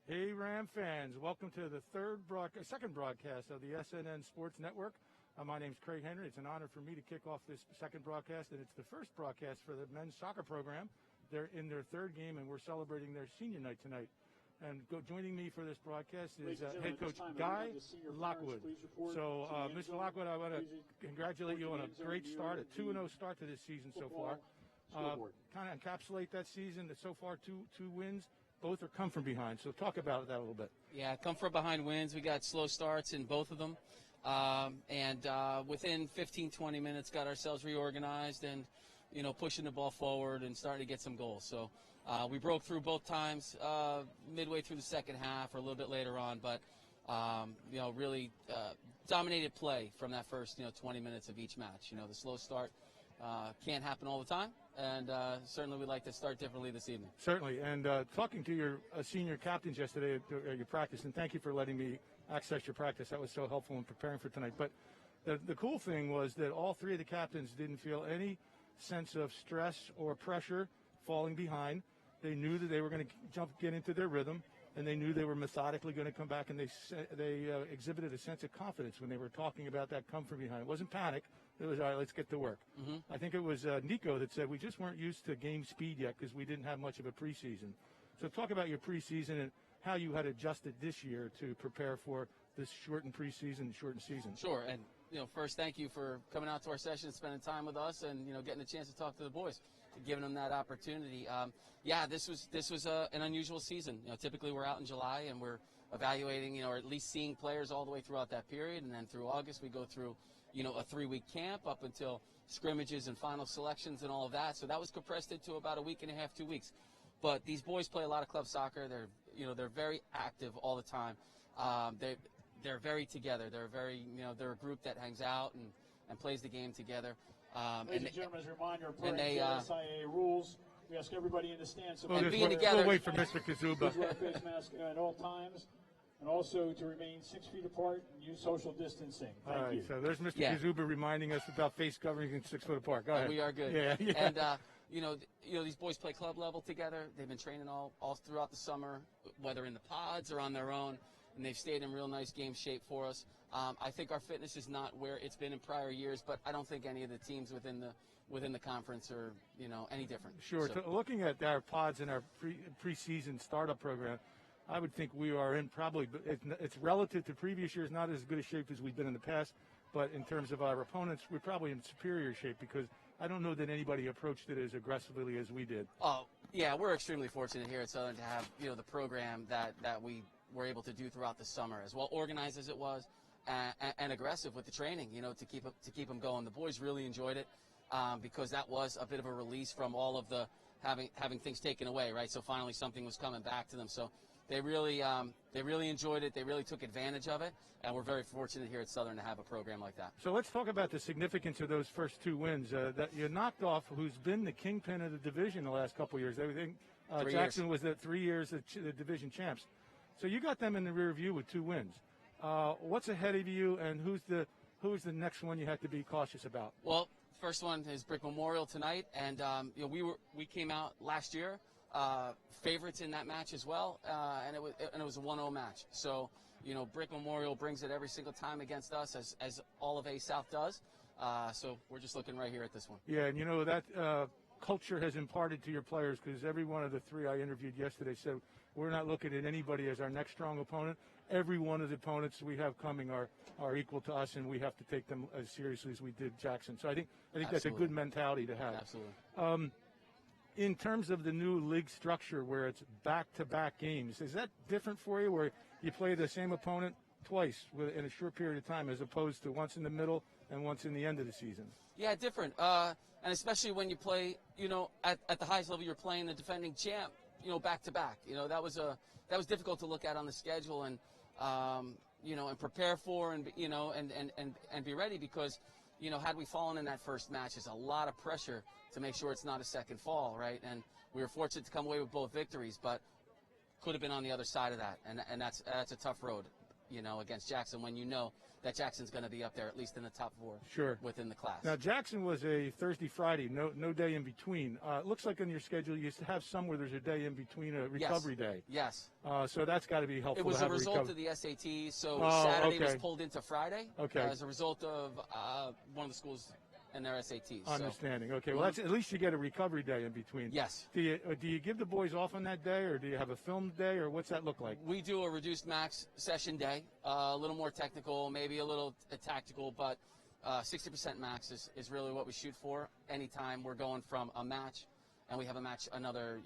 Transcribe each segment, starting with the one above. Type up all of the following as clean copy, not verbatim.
Hey, Ram fans, welcome to the second broadcast of the SNN Sports Network. My name's Craig Henry. It's an honor for me to kick off this second broadcast, and it's the first broadcast for the men's soccer program. They're in their third game, and we're celebrating their senior night tonight. And joining me for this broadcast is head coach Guy Lockwood. So, Mr. Lockwood, I want to congratulate you on a great start, a 2-0 start to this season so far. Kind of encapsulate that season. So far, two wins. Both are come from behind, so talk about that a little bit. Yeah, come from behind wins. We got slow starts in both of them. And within 15, 20 minutes, got ourselves reorganized and, pushing the ball forward and starting to get some goals. So we broke through both times midway through the second half or a little bit later on. But, really dominated play from that first, 20 minutes of each match. The slow start can't happen all the time. And certainly we'd like to start differently this evening. Certainly. And talking to your senior captains yesterday at your practice, and thank you for letting me access your practice. That was so helpful in preparing for tonight. But the cool thing was that all three of the captains didn't feel any sense of stress or pressure falling behind. They knew that they were going to get into their rhythm, and they knew they were methodically going to come back, and they exhibited a sense of confidence when they were talking about that come from behind. It wasn't panic. It was, all right, let's get to work. Mm-hmm. I think it was Nico that said we just weren't used to game speed yet because we didn't have much of a preseason. So talk about your preseason and how you had adjusted this year to prepare for this shortened preseason, shortened season. Sure, and first, thank you for coming out to our session, spending time with us, and getting a chance to talk to the boys, giving them that opportunity. This was an unusual season. Typically we're out in July and we're evaluating, or at least seeing players all the way throughout that period, and then through August we go through, a 3-week camp up until scrimmages and final selections and all of that. So that was compressed into about a week and a half, 2 weeks. But these boys play a lot of club soccer. They're very active all the time. They're very together. They're a group that hangs out and plays the game together. Ladies and gentlemen, as a reminder, per SIA rules, we ask everybody in the stands to being together. We'll wait for Mr. Kazuba. Wear a face mask at all times, and also to remain 6 feet apart and use social distancing. Thank you. So there's Mr. Kazuba reminding us about face covering and 6 foot apart. Go ahead. We are good. Yeah. And these boys play club level together. They've been training all throughout the summer, whether in the pods or on their own. And they've stayed in real nice game shape for us. I think our fitness is not where it's been in prior years, but I don't think any of the teams within the conference are any different. Sure. So, looking at our pods and our preseason startup program, I would think we are in probably it's relative to previous years, not as good a shape as we've been in the past, but in terms of our opponents, we're probably in superior shape because I don't know that anybody approached it as aggressively as we did. Oh yeah, we're extremely fortunate here at Southern to have the program that we were able to do throughout the summer, as well organized as it was, and aggressive with the training, to keep them going. The boys really enjoyed it because that was a bit of a release from all of the having things taken away, right? So finally something was coming back to them. So they really enjoyed it. They really took advantage of it, and we're very fortunate here at Southern to have a program like that. So let's talk about the significance of those first 2 wins that you knocked off. Who's been the kingpin of the division the last couple of years? I think Jackson was the 3 years the division champs. So you got them in the rear view with 2 wins. What's ahead of you, and who's the next one you have to be cautious about? Well, first one is Brick Memorial tonight, and we came out last year favorites in that match as well, and it was a 1-0 match. So Brick Memorial brings it every single time against us, as all of A South does. So we're just looking right here at this one. Yeah, and that culture has imparted to your players, because every one of the 3 I interviewed yesterday said we're not looking at anybody as our next strong opponent. Every one of the opponents we have coming are equal to us, and we have to take them as seriously as we did Jackson. So I think that's a good mentality to have. Absolutely. In terms of the new league structure where it's back-to-back games, is that different for you, where you play the same opponent twice in a short period of time, as opposed to once in the middle and once in the end of the season? Yeah, different. And especially when you play, at the highest level, you're playing the defending champ, back to back. That was difficult to look at on the schedule and and prepare for and be ready, because had we fallen in that first match, there's a lot of pressure to make sure it's not a second fall, right? And we were fortunate to come away with both victories, but could have been on the other side of that, and that's a tough road. against Jackson when you know that Jackson's going to be up there, at least in the top 4 sure. within the class. Now, Jackson was a Thursday, Friday, no day in between. It looks like on your schedule you used to have some where there's a day in between, a recovery day. Yes. So that's got to be helpful. It was a result of the SATs, so Saturday was pulled into Friday as a result of one of the schools and their SATs. Understanding. Okay. Well, that's at least you get a recovery day in between. Yes. Do you give the boys off on that day, or do you have a filmed day, or what's that look like? We do a reduced max session day, a little more technical, maybe a little tactical, but 60% max is really what we shoot for. Anytime we're going from a match, and we have a match, another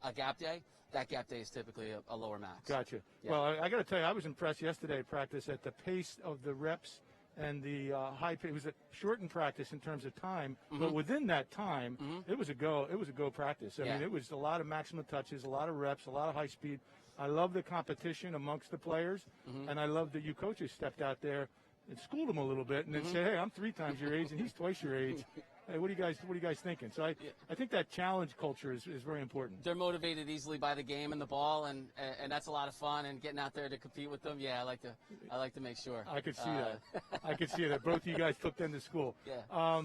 a gap day. That gap day is typically a lower max. Gotcha. Yeah. Well, I got to tell you, I was impressed yesterday at practice at the pace of the reps. And the high pace, it was a shortened practice in terms of time, but within that time, it was a go practice. I mean, it was a lot of maximum touches, a lot of reps, a lot of high speed. I love the competition amongst the players, and I love that you coaches stepped out there and schooled them a little bit, and then said, "Hey, I'm 3 times your age, and he's twice your age. Hey, what are you guys thinking?" So I think that challenge culture is very important. They're motivated easily by the game and the ball, and that's a lot of fun. And getting out there to compete with them, I like to make sure. I could see that. I could see that. Both of you guys took them to school. Yeah.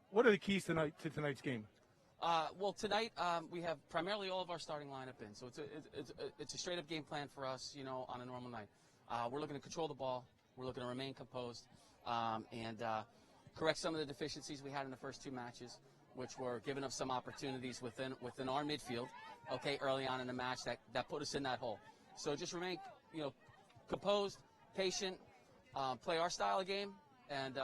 What are the keys to tonight's game? Well, tonight we have primarily all of our starting lineup in, so it's a straight up game plan for us. On a normal night, we're looking to control the ball. We're looking to remain composed, and correct some of the deficiencies we had in the first 2 matches, which were giving us some opportunities within our midfield, early on in the match that put us in that hole. So just remain, composed, patient, play our style of game, and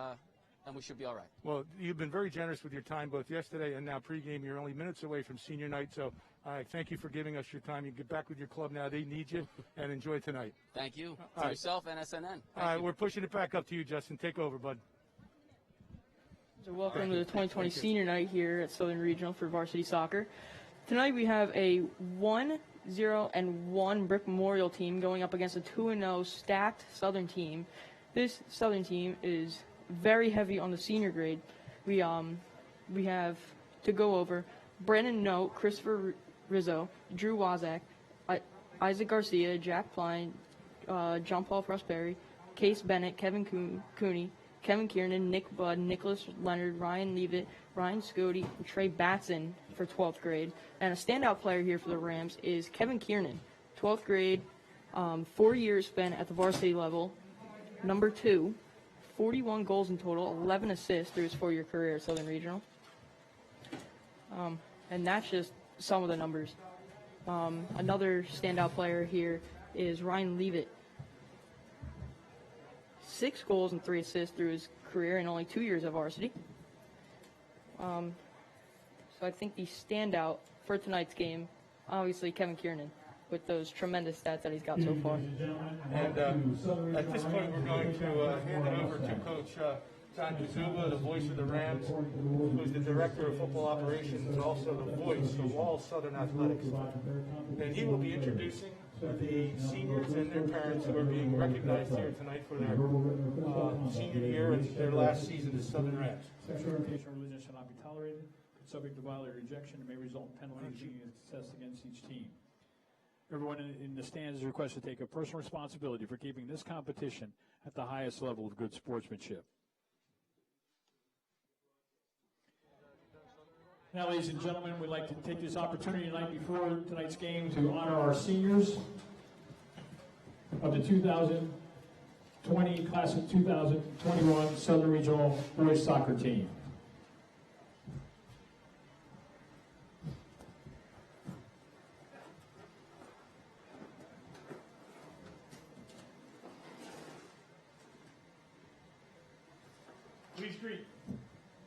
we should be all right. Well, you've been very generous with your time both yesterday and now pregame. You're only minutes away from senior night, so I thank you for giving us your time. You get back with your club now. They need you, and enjoy tonight. Thank you. To yourself and SNN. All right, we're pushing it back up to you, Justin. Take over, bud. So welcome to the 2020 senior night here at Southern Regional for varsity soccer. Tonight we have a 1-0-1 Brick Memorial team going up against a 2-0 stacked Southern team. This Southern team is very heavy on the senior grade. We have to go over Brandon Note, Christopher Rizzo, Drew Wazak, Isaac Garcia, Jack Pline, John Paul Prosperi, Case Bennett, Kevin Cooney, Kevin Kiernan, Nick Budd, Nicholas Leonard, Ryan Leavitt, Ryan Scody, and Trey Batson for 12th grade. And a standout player here for the Rams is Kevin Kiernan, 12th grade, 4 years spent at the varsity level, number 2, 41 goals in total, 11 assists through his 4-year career at Southern Regional. And that's just some of the numbers. Another standout player here is Ryan Leavitt. 6 goals and 3 assists through his career in only 2 years of varsity. So I think the standout for tonight's game, obviously Kevin Kiernan, with those tremendous stats that he's got so far. And at this point, we're going to hand it over to Coach John Zuba, the voice of the Rams, who's the Director of Football Operations and also the voice of all Southern Athletics. And he will be introducing the seniors and their parents who are being recognized here tonight for their senior year and their last season as Southern Rams. Sexual orientation or religion shall not be tolerated. It's subject to violent rejection and may result in penalties being assessed against each team. Everyone in the stands is requested to take a personal responsibility for keeping this competition at the highest level of good sportsmanship. Now, ladies and gentlemen, we'd like to take this opportunity tonight before tonight's game to honor our seniors of the 2020 class of 2021 Southern Regional Boys Soccer Team.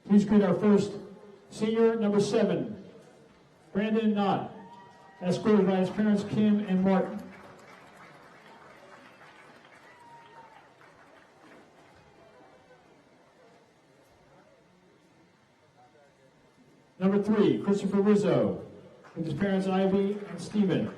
Please greet our first senior, number 7, Brandon Knott, escorted by his parents Kim and Martin. Number 3, Christopher Rizzo, with his parents Ivy and Stephen.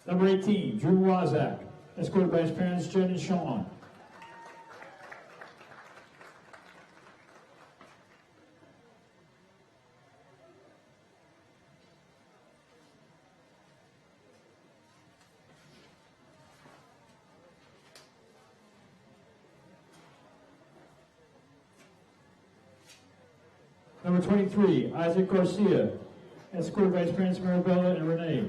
Number 18, Drew Wazak, escorted by his parents Jen and Sean. Number 23, Isaac Garcia, escorted by his parents Marabella and Renee.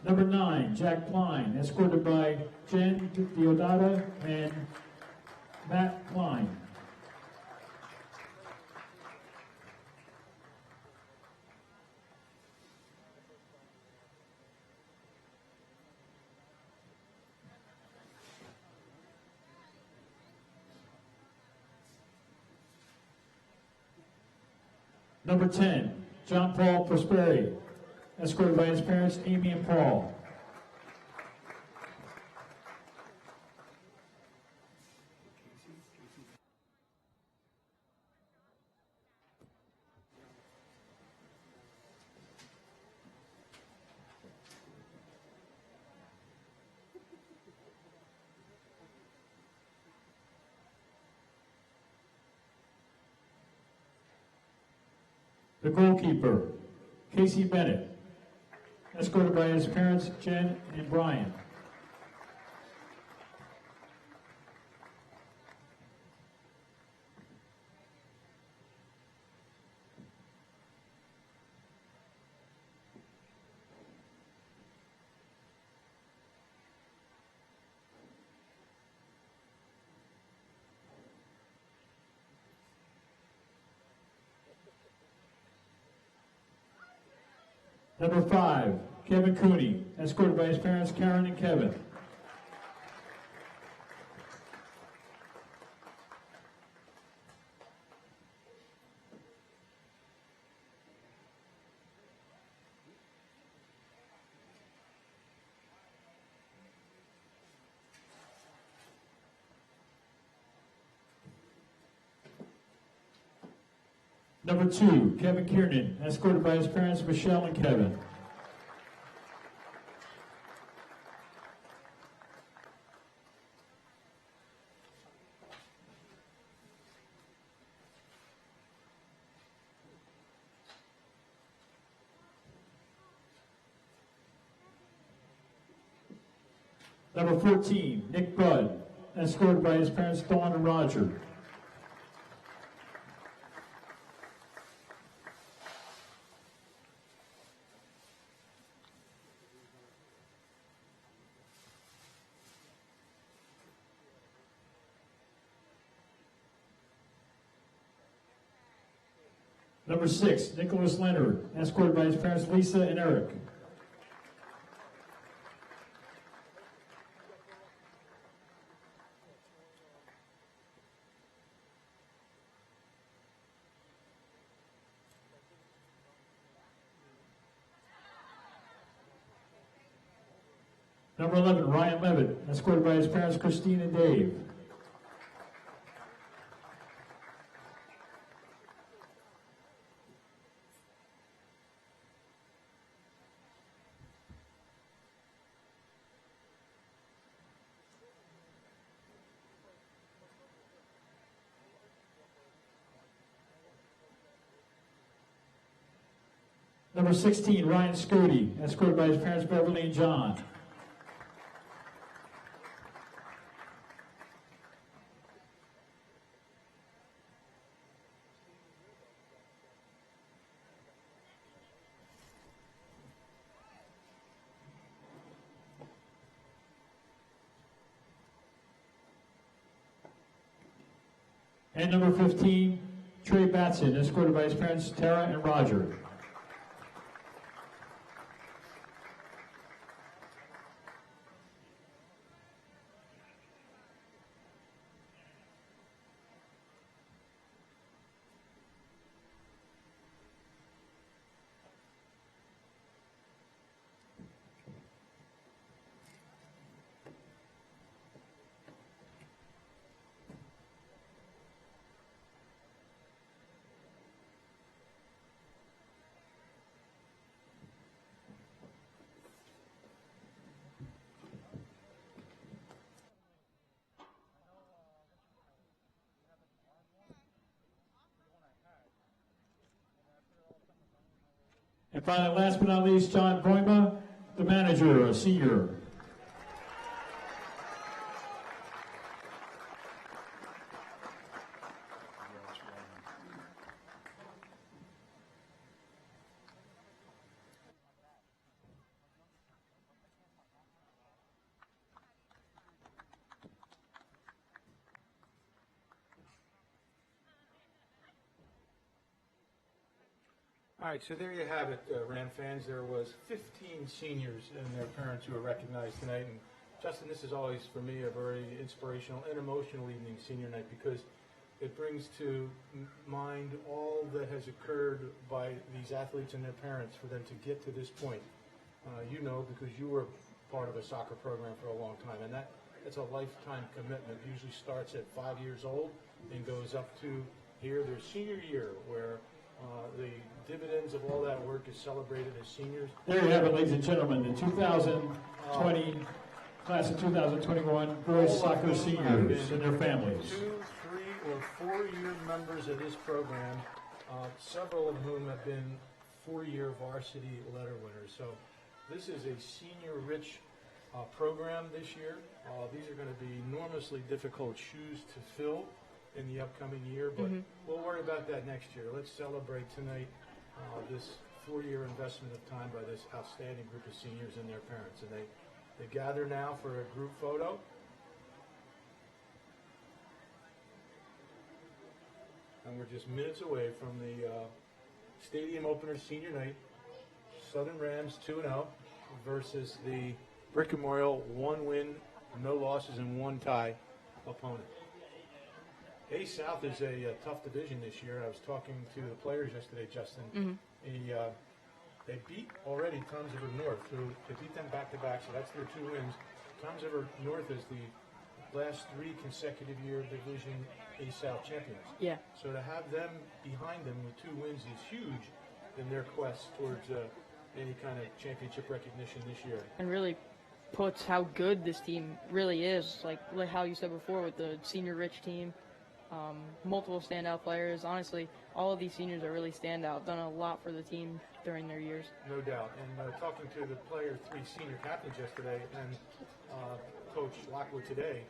Number 9, Jack Klein, escorted by Jen Diodata and Matt Klein. Number 10, John Paul Prosperi, escorted by his parents, Amy and Paul. The goalkeeper, Casey Bennett, escorted by his parents, Jen and Brian. Number 5, Kevin Cooney, escorted by his parents, Karen and Kevin. Number 2, Kevin Kiernan, escorted by his parents, Michelle and Kevin. Number 14, Nick Budd, escorted by his parents, Dawn and Roger. Number 6, Nicholas Leonard, escorted by his parents, Lisa and Eric. Number 11, Ryan Levitt, escorted by his parents, Christine and Dave. Number 16, Ryan Scody, escorted by his parents, Beverly and John. And number 15, Trey Batson, escorted by his parents, Tara and Roger. And finally, last but not least, John Boima, the manager, a senior. All right, so there you have it, Ram fans. There was 15 seniors and their parents who were recognized tonight. And Justin, this is always, for me, a very inspirational and emotional evening, senior night, because it brings to mind all that has occurred by these athletes and their parents for them to get to this point. You know, because you were part of a soccer program for a long time, and that's a lifetime commitment. It usually starts at 5 years old and goes up to here, their senior year, where the dividends of all that work is celebrated as seniors. There you have it, ladies and gentlemen, the 2020 class of 2021 boys soccer seniors and their families. 2, 3, or 4-year members of this program, several of whom have been 4-year varsity letter winners. So this is a senior-rich program this year. These are going to be enormously difficult shoes to fill in the upcoming year, but we'll worry about that next year. Let's celebrate tonight this 4-year investment of time by this outstanding group of seniors and their parents. And they gather now for a group photo. And we're just minutes away from the stadium opener senior night. Southern Rams 2-0 versus the Brick Memorial 1 win, no losses, and 1 tie opponent. A South is a tough division this year. I was talking to the players yesterday, Justin. They beat already Toms River North, who they beat them back-to-back, so that's their 2 wins. Toms River North is the last 3 consecutive year Division A South champions. Yeah. So to have them behind them with 2 wins is huge in their quest towards any kind of championship recognition this year. And really puts how good this team really is, like how you said before with the senior-rich team. Multiple standout players. Honestly, all of these seniors are really standout. Done a lot for the team during their years. No doubt. And talking to the player 3 senior captains yesterday and Coach Lockwood today,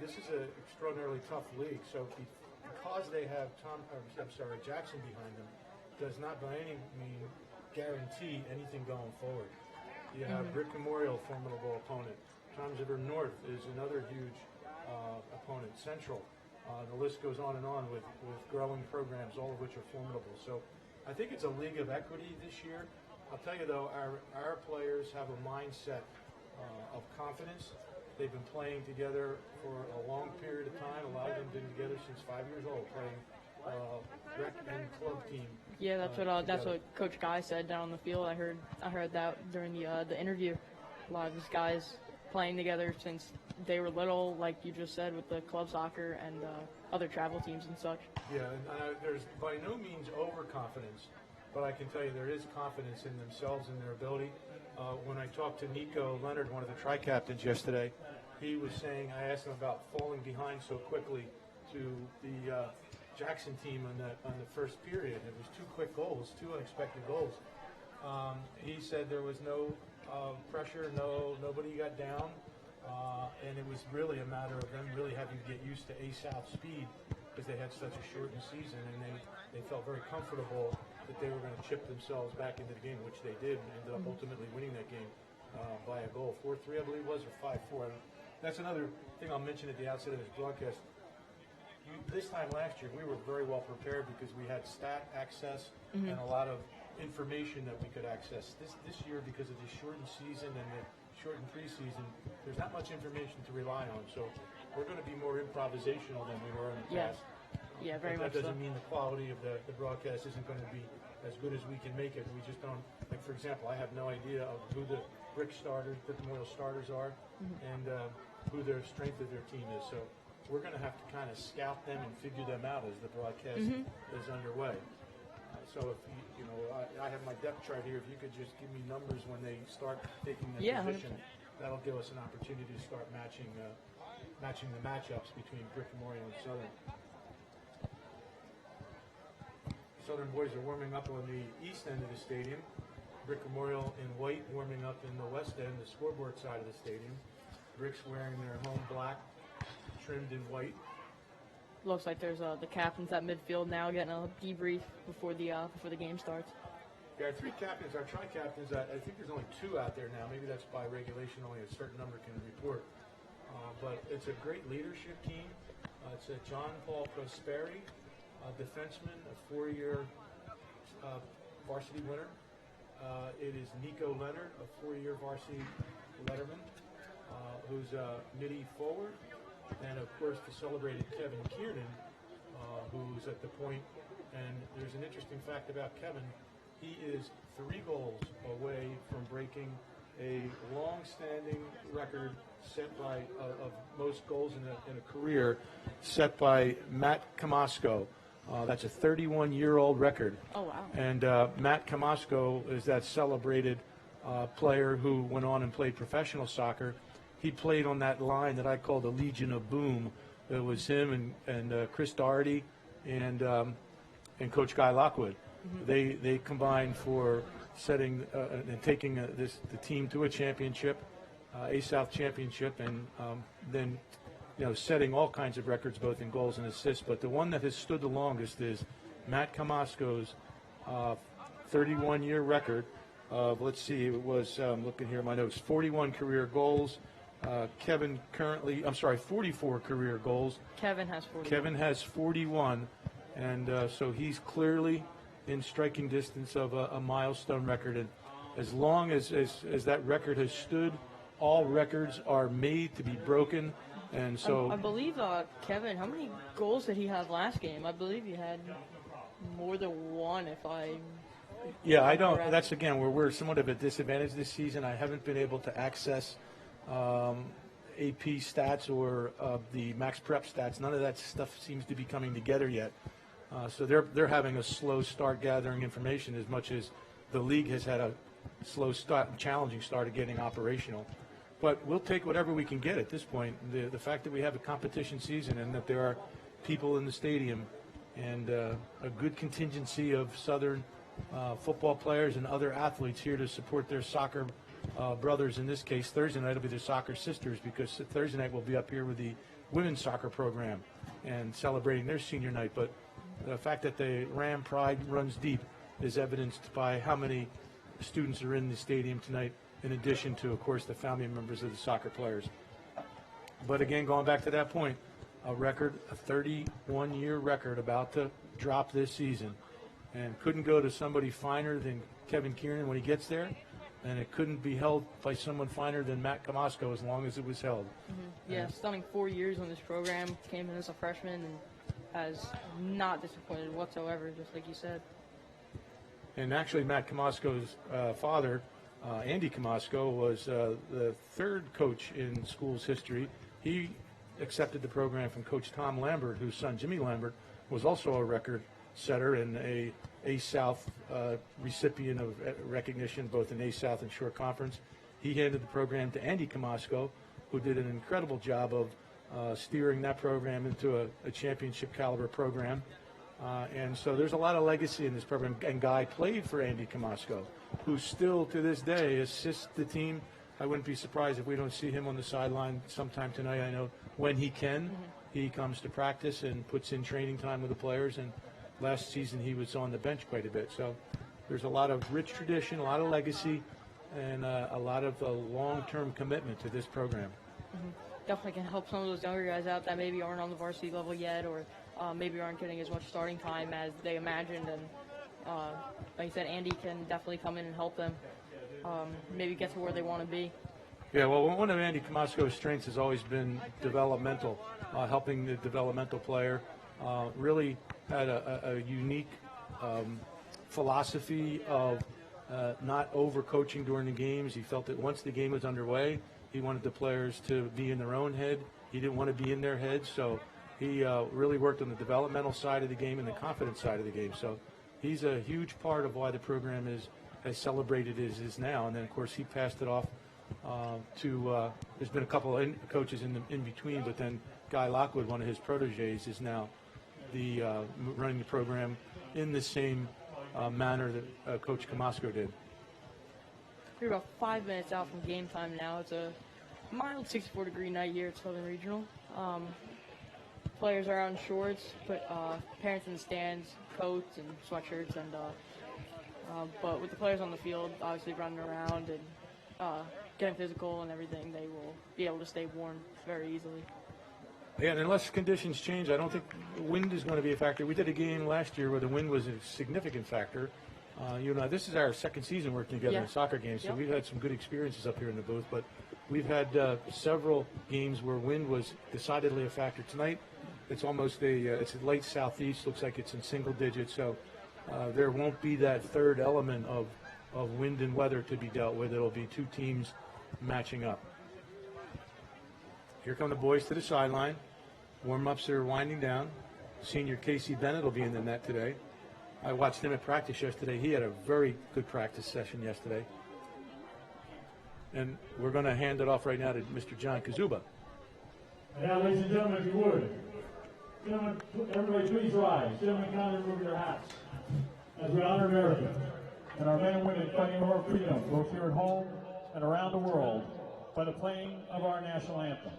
this is an extraordinarily tough league. So because they have Jackson behind them, does not by any means guarantee anything going forward. You have Brick Memorial, formidable opponent. Toms River North is another huge opponent. Central. The list goes on and on with growing programs, all of which are formidable. So I think it's a league of equity this year. I'll tell you, though, our players have a mindset of confidence. They've been playing together for a long period of time. A lot of them have been together since 5 years old, playing rec and club team. Yeah, that's what Coach Guy said down on the field. I heard that during the interview. A lot of these guys playing together since they were little, like you just said, with the club soccer and other travel teams and such. Yeah, and there's by no means overconfidence, but I can tell you there is confidence in themselves and their ability. When I talked to Nico Leonard, one of the tri-captains yesterday, he was saying, I asked him about falling behind so quickly to the Jackson team on the first period. It was 2 quick goals, 2 unexpected goals. He said there was no pressure, nobody got down. And it was really a matter of them really having to get used to A-South speed because they had such a shortened season, and they felt very comfortable that they were going to chip themselves back into the game, which they did, and ended up ultimately winning that game by a goal. 4-3, I believe it was, or 5-4. That's another thing I'll mention at the outset of this broadcast. This time last year, we were very well prepared because we had stat access and a lot of information that we could access. This year, because of the shortened season and the shortened preseason, there's not much information to rely on. So we're going to be more improvisational than we were in the past. Yeah, very but much that doesn't so. mean the quality of the broadcast isn't going to be as good as we can make it. We just don't, like, for example, I have no idea of who the Brick Memorial starters are and who their strength of their team is. So we're going to have to kind of scout them and figure them out as the broadcast is underway. So if I have my depth chart here. If you could just give me numbers when they start taking their position, 100%. That'll give us an opportunity to start matching the matchups between Brick Memorial and Southern. Southern boys are warming up on the east end of the stadium. Brick Memorial in white warming up in the west end, the scoreboard side of the stadium. Bricks wearing their home black, trimmed in white. Looks like there's the captains at midfield now getting a debrief before the game starts. Yeah, our three captains, our tri-captains, I think there's only two out there now. Maybe that's by regulation, only a certain number can report. But it's a great leadership team. It's a John Paul Prosperi, a defenseman, a 4-year varsity winner. It is Nico Leonard, a 4-year varsity letterman, who's a midi forward. And, of course, the celebrated Kevin Kiernan, who's at the point. And there's an interesting fact about Kevin. He is 3 goals away from breaking a long-standing record set by of most goals in a career, set by Matt Kamosko. That's a 31-year-old record. Oh, wow. And Matt Kamosko is that celebrated player who went on and played professional soccer. He played on that line that I call the Legion of Boom. It was him and Chris Doherty and Coach Guy Lockwood. Mm-hmm. They combined for setting and taking the team to a championship, a South championship, and then setting all kinds of records both in goals and assists. But the one that has stood the longest is Matt Kamosko's 31-year record of, let's see, it was, looking here at my notes, 41 career goals. Kevin 44 career goals. Kevin has 41. Kevin has 41, and so he's clearly in striking distance of a milestone record. And as long as that record has stood, all records are made to be broken. And so I believe Kevin, how many goals did he have last game? I believe he had more than one, if I. Yeah, I don't. That's again where we're somewhat of a disadvantage this season. I haven't been able to access AP stats or the Max Prep stats. None of that stuff seems to be coming together yet. So they're having a slow start gathering information as much as the league has had a slow start, challenging start of getting operational. But we'll take whatever we can get at this point. The fact that we have a competition season and that there are people in the stadium and a good contingency of Southern football players and other athletes here to support their soccer brothers. In this case, Thursday night will be their soccer sisters, because Thursday night we'll be up here with the women's soccer program and celebrating their senior night. But the fact that the Ram pride runs deep is evidenced by how many students are in the stadium tonight, in addition to, of course, the family members of the soccer players. But again, going back to that point, a 31-year record about to drop this season, and couldn't go to somebody finer than Kevin Kiernan when he gets there, and it couldn't be held by someone finer than Matt Kamosko as long as it was held. Mm-hmm. Yeah, stunning 4 years on this program, came in as a freshman and has not disappointed whatsoever, just like you said. And actually, Matt Kamosko's father, Andy Kamosko, was the third coach in school's history. He accepted the program from Coach Tom Lambert, whose son Jimmy Lambert was also a record setter and a South recipient of recognition both in A-South and Shore Conference. He handed the program to Andy Kamosko, who did an incredible job of steering that program into a championship caliber program. And so there's a lot of legacy in this program. And Guy played for Andy Kamosko, who still to this day assists the team. I wouldn't be surprised if we don't see him on the sideline sometime tonight. I know when he can, he comes to practice and puts in training time with the players. And last season he was on the bench quite a bit. So there's a lot of rich tradition, a lot of legacy, and a lot of long-term commitment to this program. Mm-hmm. Definitely can help some of those younger guys out that maybe aren't on the varsity level yet, or maybe aren't getting as much starting time as they imagined. And like you said, Andy can definitely come in and help them maybe get to where they want to be. Yeah, well, one of Andy Kamosko's strengths has always been developmental, helping the developmental player. Really had a unique philosophy of not over-coaching during the games. He felt that once the game was underway, he wanted the players to be in their own head. He didn't want to be in their heads, so he really worked on the developmental side of the game and the confidence side of the game. So he's a huge part of why the program is as celebrated as it is now. And then, of course, he passed it off to there's been a couple of coaches in between, but then Guy Lockwood, one of his proteges, is now the running the program in the same manner that Coach Kamosko did. We're about 5 minutes out from game time now. It's a mild 64-degree night here at Southern Regional. Players are out in shorts, but parents in the stands, coats and sweatshirts, and but with the players on the field, obviously running around and getting physical and everything, they will be able to stay warm very easily. Yeah, and unless conditions change, I don't think wind is going to be a factor. We did a game last year where the wind was a significant factor. This is our second season working together in soccer games, so we've had some good experiences up here in the booth, but we've had several games where wind was decidedly a factor. Tonight, it's almost it's a late southeast, looks like it's in single digits, so there won't be that third element of wind and weather to be dealt with. It'll be two teams matching up. Here come the boys to the sideline. Warm-ups are winding down. Senior Casey Bennett will be in the net today. I watched him at practice yesterday. He had a very good practice session yesterday. And we're going to hand it off right now to Mr. John Kazuba. Now, ladies and gentlemen, if you would, gentlemen, everybody please rise. Gentlemen, kindly remove your hats as we honor America and our men and women fighting for our freedom, both here at home and around the world, by the playing of our national anthem.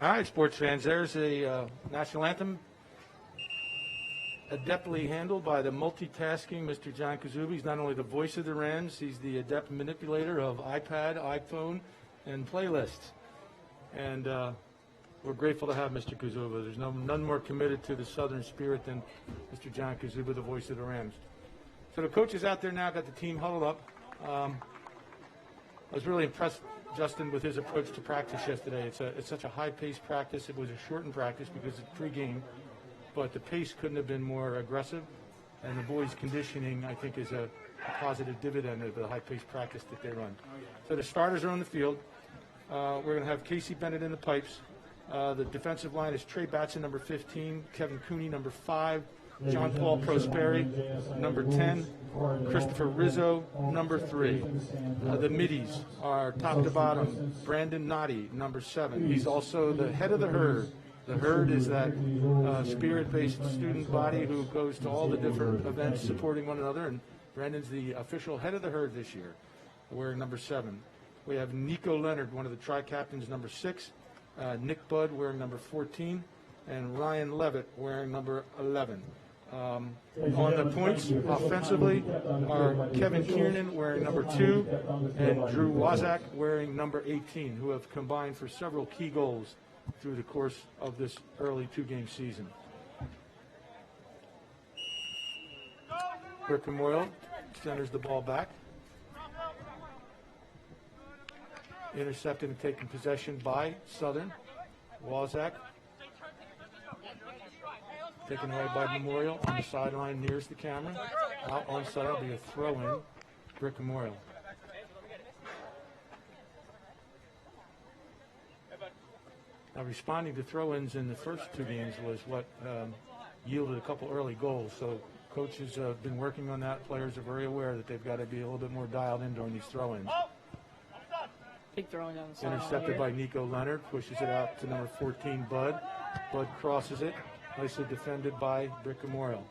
All right, sports fans, there's a national anthem adeptly handled by the multitasking Mr. John Kazuba. He's not only the voice of the Rams, he's the adept manipulator of iPad, iPhone, and playlists. And we're grateful to have Mr. Kazuba. There's none more committed to the Southern spirit than Mr. John Kazuba, the voice of the Rams. So the coaches out there now got the team huddled up. I was really impressed, Justin, with his approach to practice yesterday. It's such a high-paced practice. It was a shortened practice because it's pre-game, but the pace couldn't have been more aggressive. And the boys' conditioning, I think, is a positive dividend of the high-paced practice that they run. So the starters are on the field. We're going to have Casey Bennett in the pipes. The defensive line is Trey Batson, number 15, Kevin Cooney, number 5, John Paul Prosperi, number 10, Christopher Rizzo, number 3. The middies are top to bottom, Brandon Noddy, number 7. He's also the head of the herd. The herd is that spirit-based student body who goes to all the different events supporting one another, and Brandon's the official head of the herd this year, wearing number 7. We have Nico Leonard, one of the tri-captains, number 6, Nick Budd wearing number 14, and Ryan Levitt wearing number 11. On the points, offensively, are Kevin Kiernan wearing number 2 and Drew Wazak wearing number 18, who have combined for several key goals through the course of this early two-game season. Brickamoyle centers the ball back. Intercepted and taken possession by Southern. Wazak taken away by Memorial on the sideline nearest the camera. Out on side will be a throw-in. Brickamoyle. Now, responding to throw-ins in the first two games was what yielded a couple early goals. So coaches have been working on that. Players are very aware that they've got to be a little bit more dialed in during these throw-ins. Big throwing down the sideline. Intercepted by Nico Leonard, pushes it out to number 14, Bud. Bud crosses it. Nicely defended by Brick Memorial.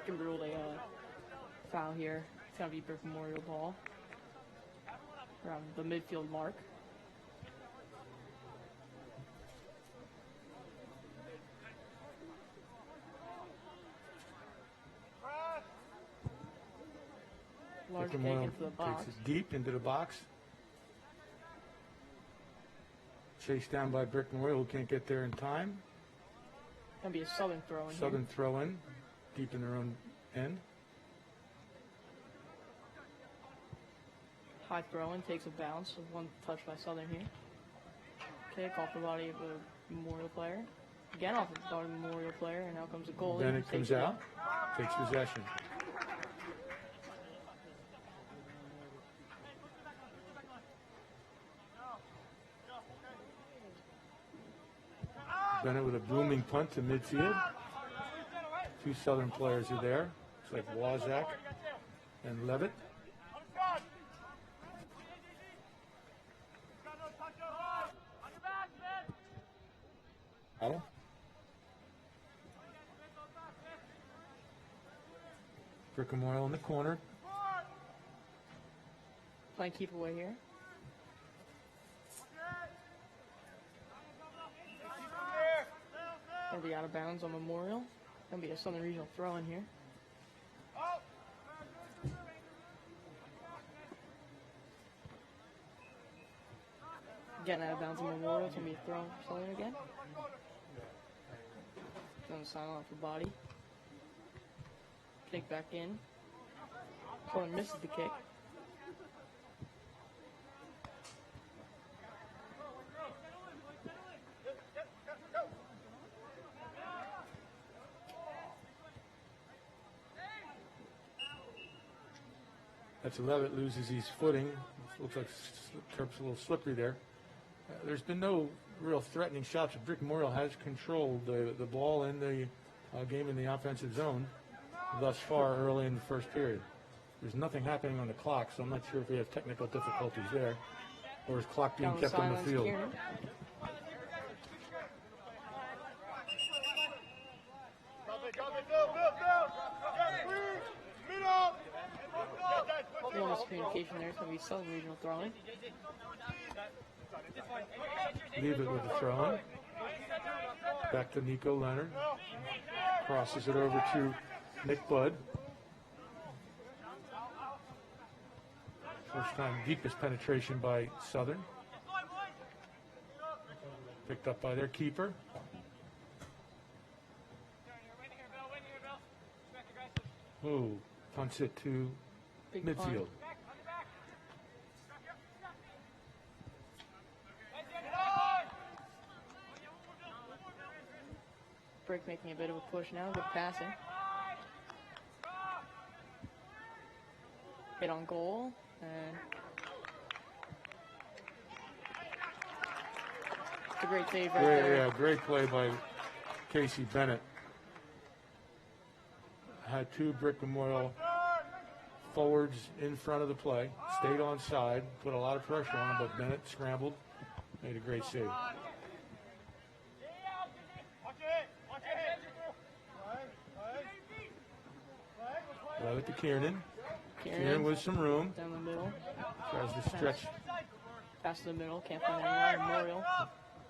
Can be ruled a foul here. It's going to be Brick Memorial ball around the midfield mark. Large Brick kick Memorial into the box. takes it deep into the box. Chased down by Brick Memorial, who can't get there in time. Gonna be a Southern throw in Southern here. throw in, deep in their own end. High throw in, takes a bounce. With one touch by Southern here. Kick off the body of a Memorial player. Again off the body of a Memorial player, and now comes a goalie. Then it comes out, takes possession. Bennett with a booming punt to midfield. Two Southern players are there. It's like Wazak and Levitt. Battle. Brick Memorial in the corner. Playing keep away here. Gonna be out of bounds on Memorial. Gonna be a Southern Regional throw in here. Getting out of bounds on Memorial. It's gonna be a throw for Southern again. Gonna sign off the body. Kick back in. Southern misses the kick. That's Levitt loses his footing. Looks like Terp's a little slippery there. There's been no real threatening shots. Brick Memorial has controlled the ball in the game in the offensive zone thus far early in the first period. There's nothing happening on the clock, so I'm not sure if we have technical difficulties there, or is clock being kept on the field. Miscommunication there. It's going to be Southern Regional throwing. Leave it with the throw-in. Back to Nico Leonard. Crosses it over to Nick Budd. First time deepest penetration by Southern. Picked up by their keeper. Ooh, punts it to Big midfield. punt. Brick making a bit of a push now. Good passing. Hit on goal. And it's a great save right there. Yeah, great play by Casey Bennett. Had two Brick Memorial forwards in front of the play, stayed on side, put a lot of pressure on him, but Bennett scrambled, made a great save. Levitt to Kiernan. Kiernan with some room. Down the middle. Tries to stretch. Pass to the middle. Can't find anyone. Memorial.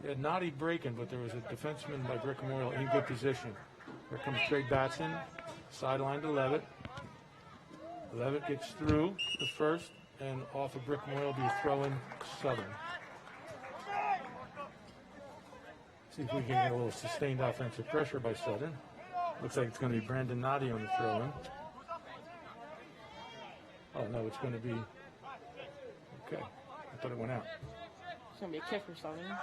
Yeah, naughty breaking, but there was a defenseman by Brick Memorial in good position. Here comes Craig Batson. Sideline to Levitt. Levitt gets through the first, and off of Brick Memorial be a throw-in Southern. See if we can get a little sustained offensive pressure by Southern. Looks like it's going to be Brandon Noddy on the throw-in. Oh, no, it's going to be... Okay, I thought it went out. It's going to be a kick for Southern.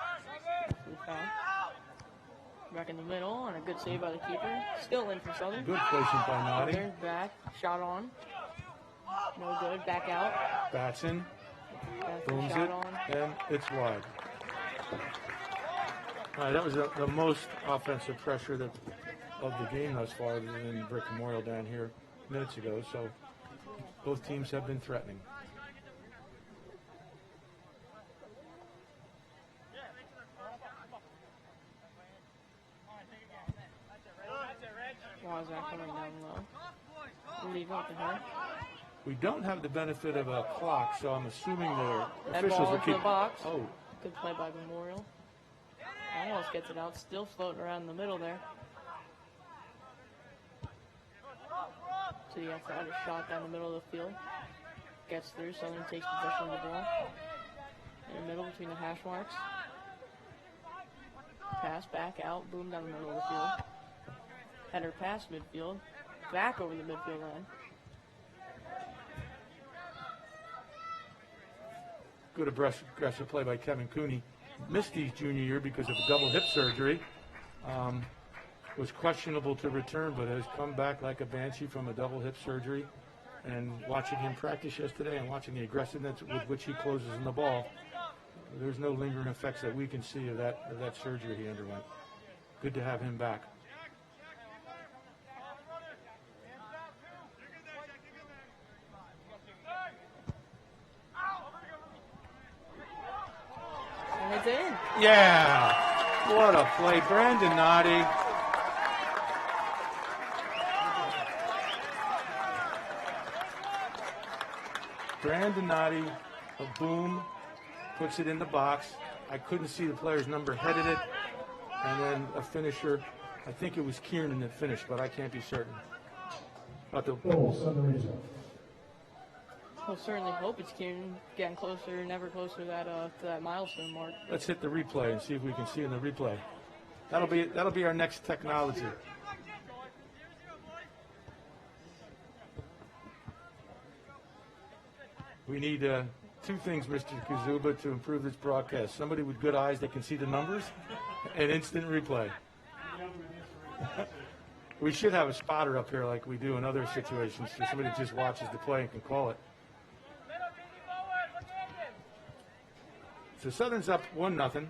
Back in the middle, and a good save by the keeper. Still in for Southern. Good placement by Noddy. Southern back, shot on. No good, back out. Batson That's the Booms shot it, on. and it's wide. All right, that was the most offensive pressure of the game thus far than Brick Memorial down here minutes ago. So both teams have been threatening. Why is that coming down low? Leave up to her. We don't have the benefit of a clock, so I'm assuming the That officials ball will into keep. the box. Oh, Good play by Memorial. Almost gets it out. Still floating around in the middle there. So he has to have a shot down the middle of the field. Gets through. Southern takes possession of the ball. In the middle between the hash marks. Pass back out. Boom down the middle of the field. Header past midfield. Back over the midfield line. good aggressive play by Kevin Cooney. Missed his junior year because of a double hip surgery. Was questionable to return, but has come back like a banshee from a double hip surgery. And watching him practice yesterday and watching the aggressiveness with which he closes in the ball, there's no lingering effects that we can see of that surgery he underwent. Good to have him back. And it's in. Yeah, what a play. Brandon Noddy. Brandon Noddy, a boom, puts it in the box. I couldn't see the player's number, headed it, and then a finisher. I think it was Kieran that finished, but I can't be certain. But the We'll certainly hope it's Kieran getting closer, never closer to that milestone mark. Let's hit the replay and see if we can see in the replay. That'll be our next technology. We need two things, Mr. Kazuba, to improve this broadcast. Somebody with good eyes that can see the numbers, and instant replay. We should have a spotter up here like we do in other situations, so somebody just watches the play and can call it. So Southern's up 1-0.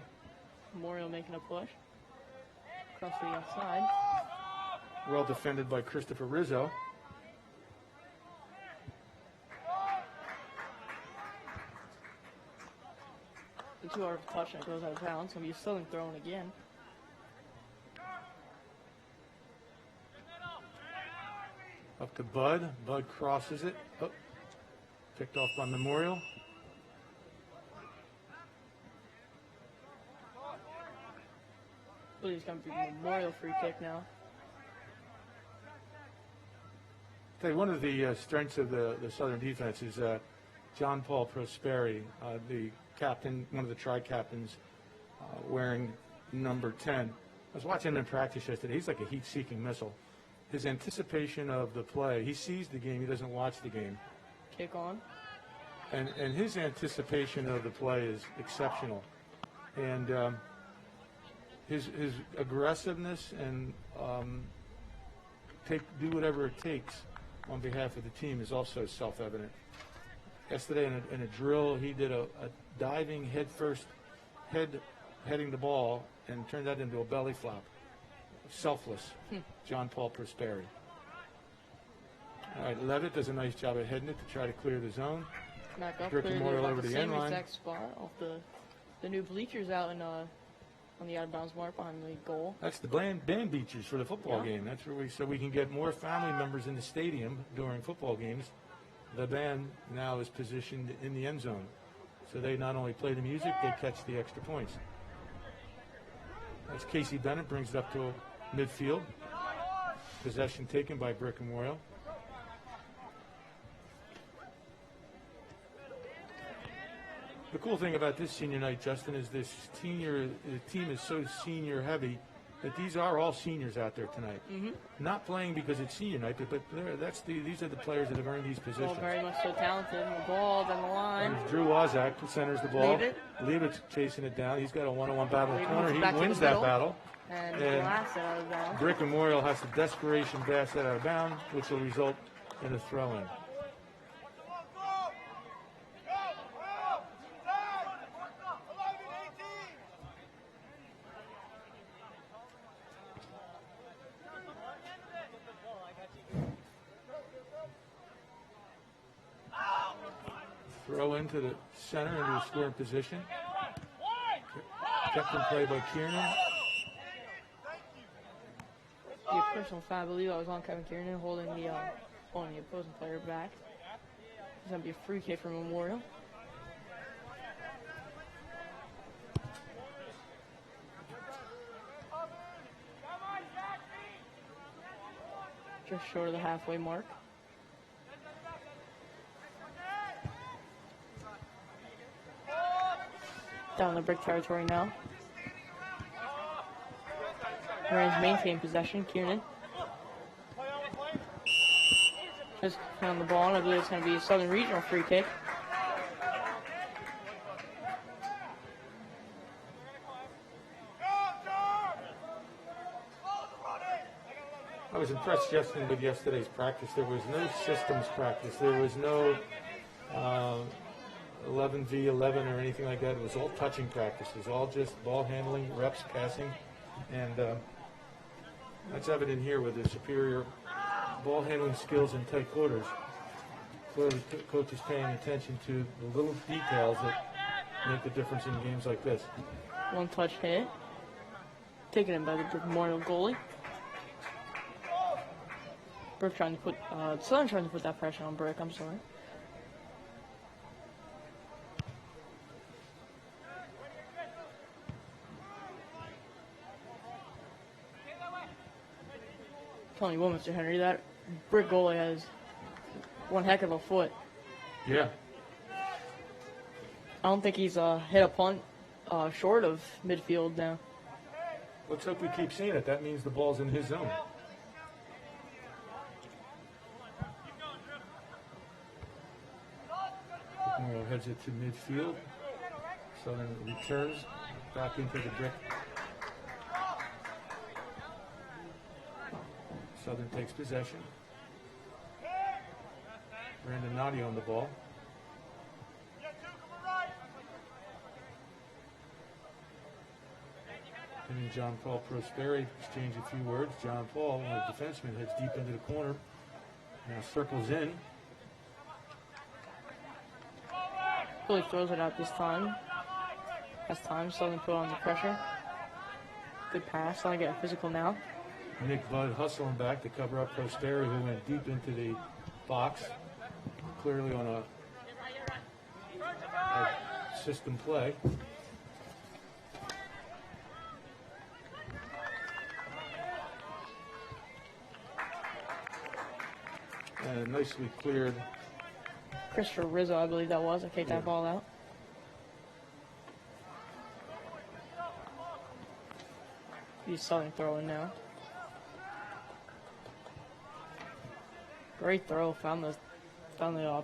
Memorial making a push. Across the outside. Well defended by Christopher Rizzo. The 2-yard touch and it goes out of bounds. Going to be a Southern throwing again. Up to Bud. Bud crosses it. Oh, picked off by Memorial. I believe it's going to be a Memorial free kick now. Tell you, one of the strengths of the Southern defense is John Paul Prosperi, the captain, one of the tri-captains, wearing number 10. I was watching him in practice yesterday. He's like a heat-seeking missile. His anticipation of the play, he sees the game, he doesn't watch the game. Kick on. And his anticipation of the play is exceptional. And his aggressiveness and do whatever it takes on behalf of the team is also self-evident. Yesterday in a drill, he did a diving heading the ball and turned that into a belly flop. Selfless, John Paul Prosperi. All right, Levitt does a nice job of heading it to try to clear the zone. Back up. Rick Cleared Memorial it over about the end line. same exact spot off the new bleachers out in on the out of bounds mark behind the goal. That's the band bleachers for the football game. That's where so we can get more family members in the stadium during football games. The band now is positioned in the end zone. So they not only play the music, they catch the extra points. That's Casey Bennett, brings it up to midfield. Possession taken by Brick Memorial. The cool thing about this senior night, Justin, is the team is so senior heavy that these are all seniors out there tonight. Mm-hmm. Not playing because it's senior night, but these are the players that have earned these positions. All very much so talented. The ball down the line. There's Drew Wozak, who centers the ball. Leavitt's chasing it down. He's got a one-on-one battle in the corner. He wins that battle. And blasts it out of bounds. Brick Memorial has to desperation blast that out of bounds, which will result in a throw-in. throw into the center into a scoring position. Kept in play by Kiernan. Be a personal foul. I believe I was on Kevin Kiernan holding the opposing player back. It's going to be a free kick for Memorial. Just short of the halfway mark. Down the brick territory now. Rams maintain possession. Kiernan. Just on the ball, and I believe it's going to be a Southern Regional free kick. I was impressed with yesterday's practice. There was no systems practice. There was no 11v11 or anything like that. It was all touching practice. It was all just ball handling, reps, passing, and that's evident here with the superior ball handling skills in tight quarters. Clearly, coach is paying attention to the little details that make the difference in games like this. One touch hit. Taken in by the Memorial goalie. Brick trying to put, Southern trying to put that pressure on Brick, I'm sorry. Telling you what, Mr. Henry, that Brick goalie has one heck of a foot. Yeah. I don't think he's hit a punt short of midfield now. Let's hope we keep seeing it. That means the ball's in his zone. Memorial heads it to midfield. Southern returns back into the brick. Southern takes possession. Brandon Nadi on the ball. And John Paul Prosperi exchange a few words. John Paul, the defenseman, heads deep into the corner. Now circles in. Really throws it out this time. Has time, Southern put on the pressure. Good pass, Southern getting physical now. Nick Budd hustling back to cover up Prosperi, who went deep into the box. Clearly on a system play. And nicely cleared. Christopher Rizzo, I believe that was. I kicked that ball out. He's Southern throwing now. Great throw. Found the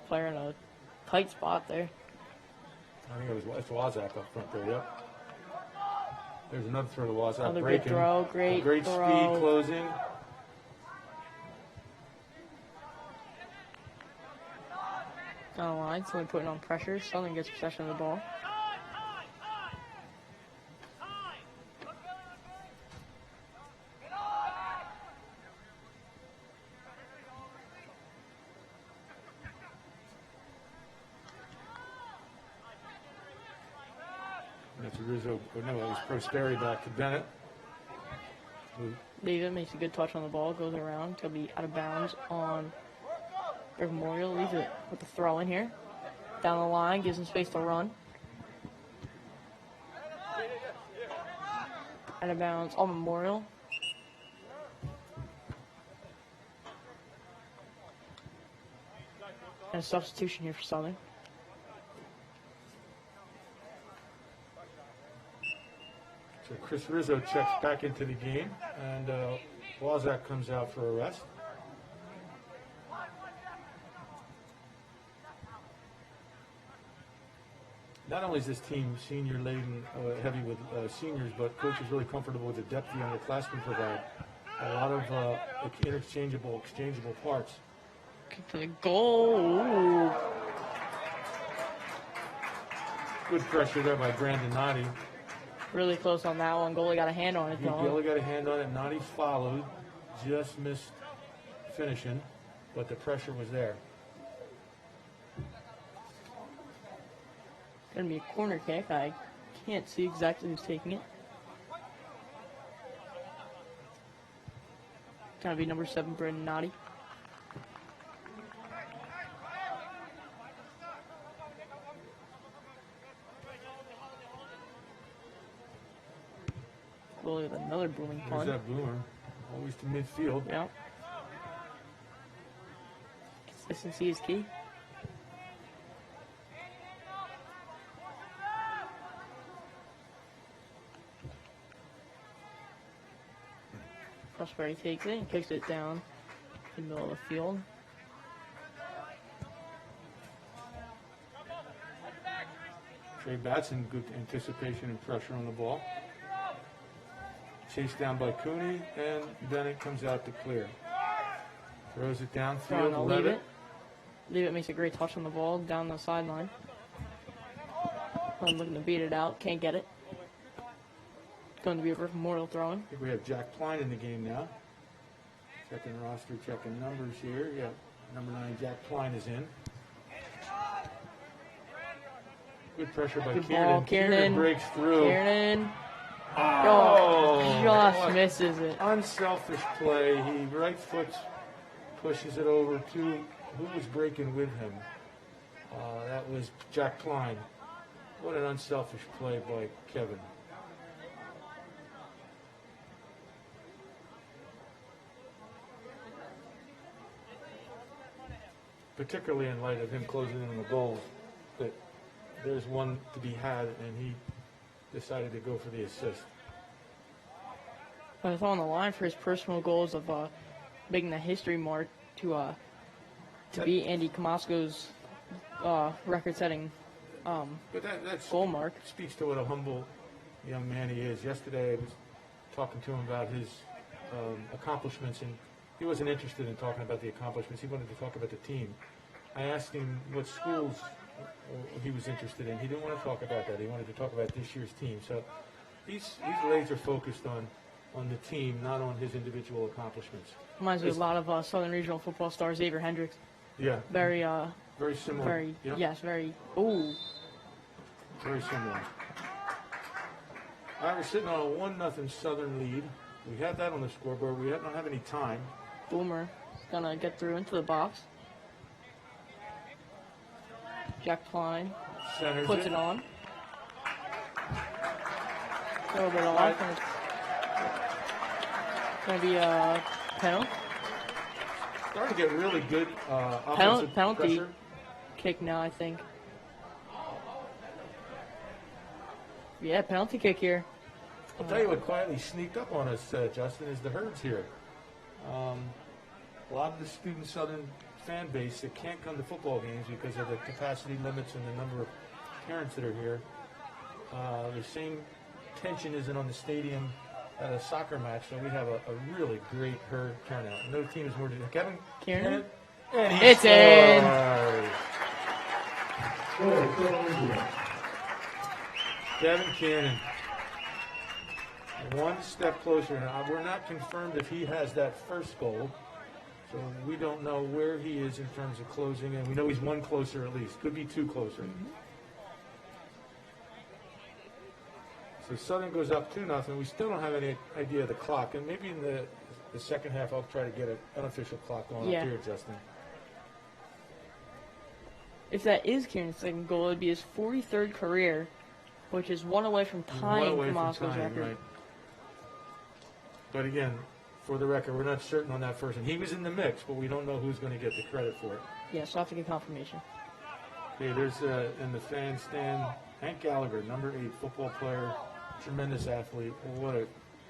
player in a tight spot there. I think it's Wazak up front there, yep. There's another throw to Wazak. Another breaking. good throw. Great throw. Speed closing. Down the line, Southern putting on pressure. Southern gets possession of the ball. That's Rizzo. Oh, no, it was Prosperi back to Bennett. David makes a good touch on the ball, goes around to be out of bounds on Memorial. Leaves it with the throw in here. Down the line, gives him space to run. Out of bounds on Memorial. And a substitution here for Southern. So Chris Rizzo checks back into the game, and Wazak comes out for a rest. Not only is this team senior laden, heavy with seniors, but coach is really comfortable with the depth the underclassmen provide. A lot of exchangeable parts. Kick for the goal. Ooh. Good pressure there by Brandon Nadi. Really close on that one. Goalie got a hand on it. Goalie got a hand on it. Nadi followed. Just missed finishing, but the pressure was there. going to be a corner kick. I can't see exactly who's taking it. Going to be number 7, Brandon Noddy. Well, with another booming There's punt. that boomer. Always to midfield. Yeah. Consistency is key. Prosperity takes it and kicks it down in the middle of the field. Trey Batson, good anticipation and pressure on the ball. Chased down by Cooney, and then it comes out to clear. Throws it downfield. I'll leave it. Leavitt makes a great touch on the ball down the sideline. I'm looking to beat it out. Can't get it. Going to be a Memorial throwing. I think we have Jack Klein in the game now. Checking roster, checking numbers here. Yeah, number 9, Jack Klein is in. Good pressure by Good Kieran. ball, Kieran. Breaks through. Kieran. Oh, just what misses it. unselfish play. He right foot pushes it over to who was breaking with him. That was Jack Klein. What an unselfish play by Kevin. Particularly in light of him closing in on the goals, that there's one to be had, and he decided to go for the assist. I was on the line for his personal goals of making the history mark to beat Andy Kamosko's record-setting But that's goal mark. speaks to what a humble young man he is. Yesterday I was talking to him about his accomplishments, and he wasn't interested in talking about the accomplishments. He wanted to talk about the team. I asked him what schools he was interested in. He didn't want to talk about that. He wanted to talk about this year's team. So he's laser focused on the team, not on his individual accomplishments. Reminds me a lot of Southern Regional football star Xavier Hendricks. Yeah. Very, Very similar. very, Yeah. yes, very. Ooh, Very similar. All right, we're sitting on a 1-0 Southern lead. We have that on the scoreboard. We don't have any time. Boomer gonna get through into the box. Jack Klein Centers puts it on. A little bit off, and it's gonna be a penalty. Starting to get really good offensive Penalty pressure. kick now, I think. Yeah, penalty kick here. I'll tell you what quietly sneaked up on us, Justin, is the herds here. A lot of the student Southern fan base that can't come to football games because of the capacity limits and the number of parents that are here. The same tension isn't on the stadium at a soccer match, so we have a really great herd turnout. No team is more than Kevin Kieran? and he It's in. scores. Kevin Cannon. One step closer. Now, we're not confirmed if he has that first goal, so we don't know where he is in terms of closing, and we know he's one closer at least. Could be two closer. So Southern goes up 2-0. We still don't have any idea of the clock, and maybe in the second half I'll try to get an unofficial clock going up here, Justin. If that is Kieran's second goal, it'd be his 43rd career, which is one away from tying Kamosko's record. Right. But again, for the record, we're not certain on that first one. He was in the mix, but we don't know who's going to get the credit for it. Yeah, so I have to get confirmation. Okay, there's in the fan stand, Hank Gallagher, number 8 football player, tremendous athlete. What a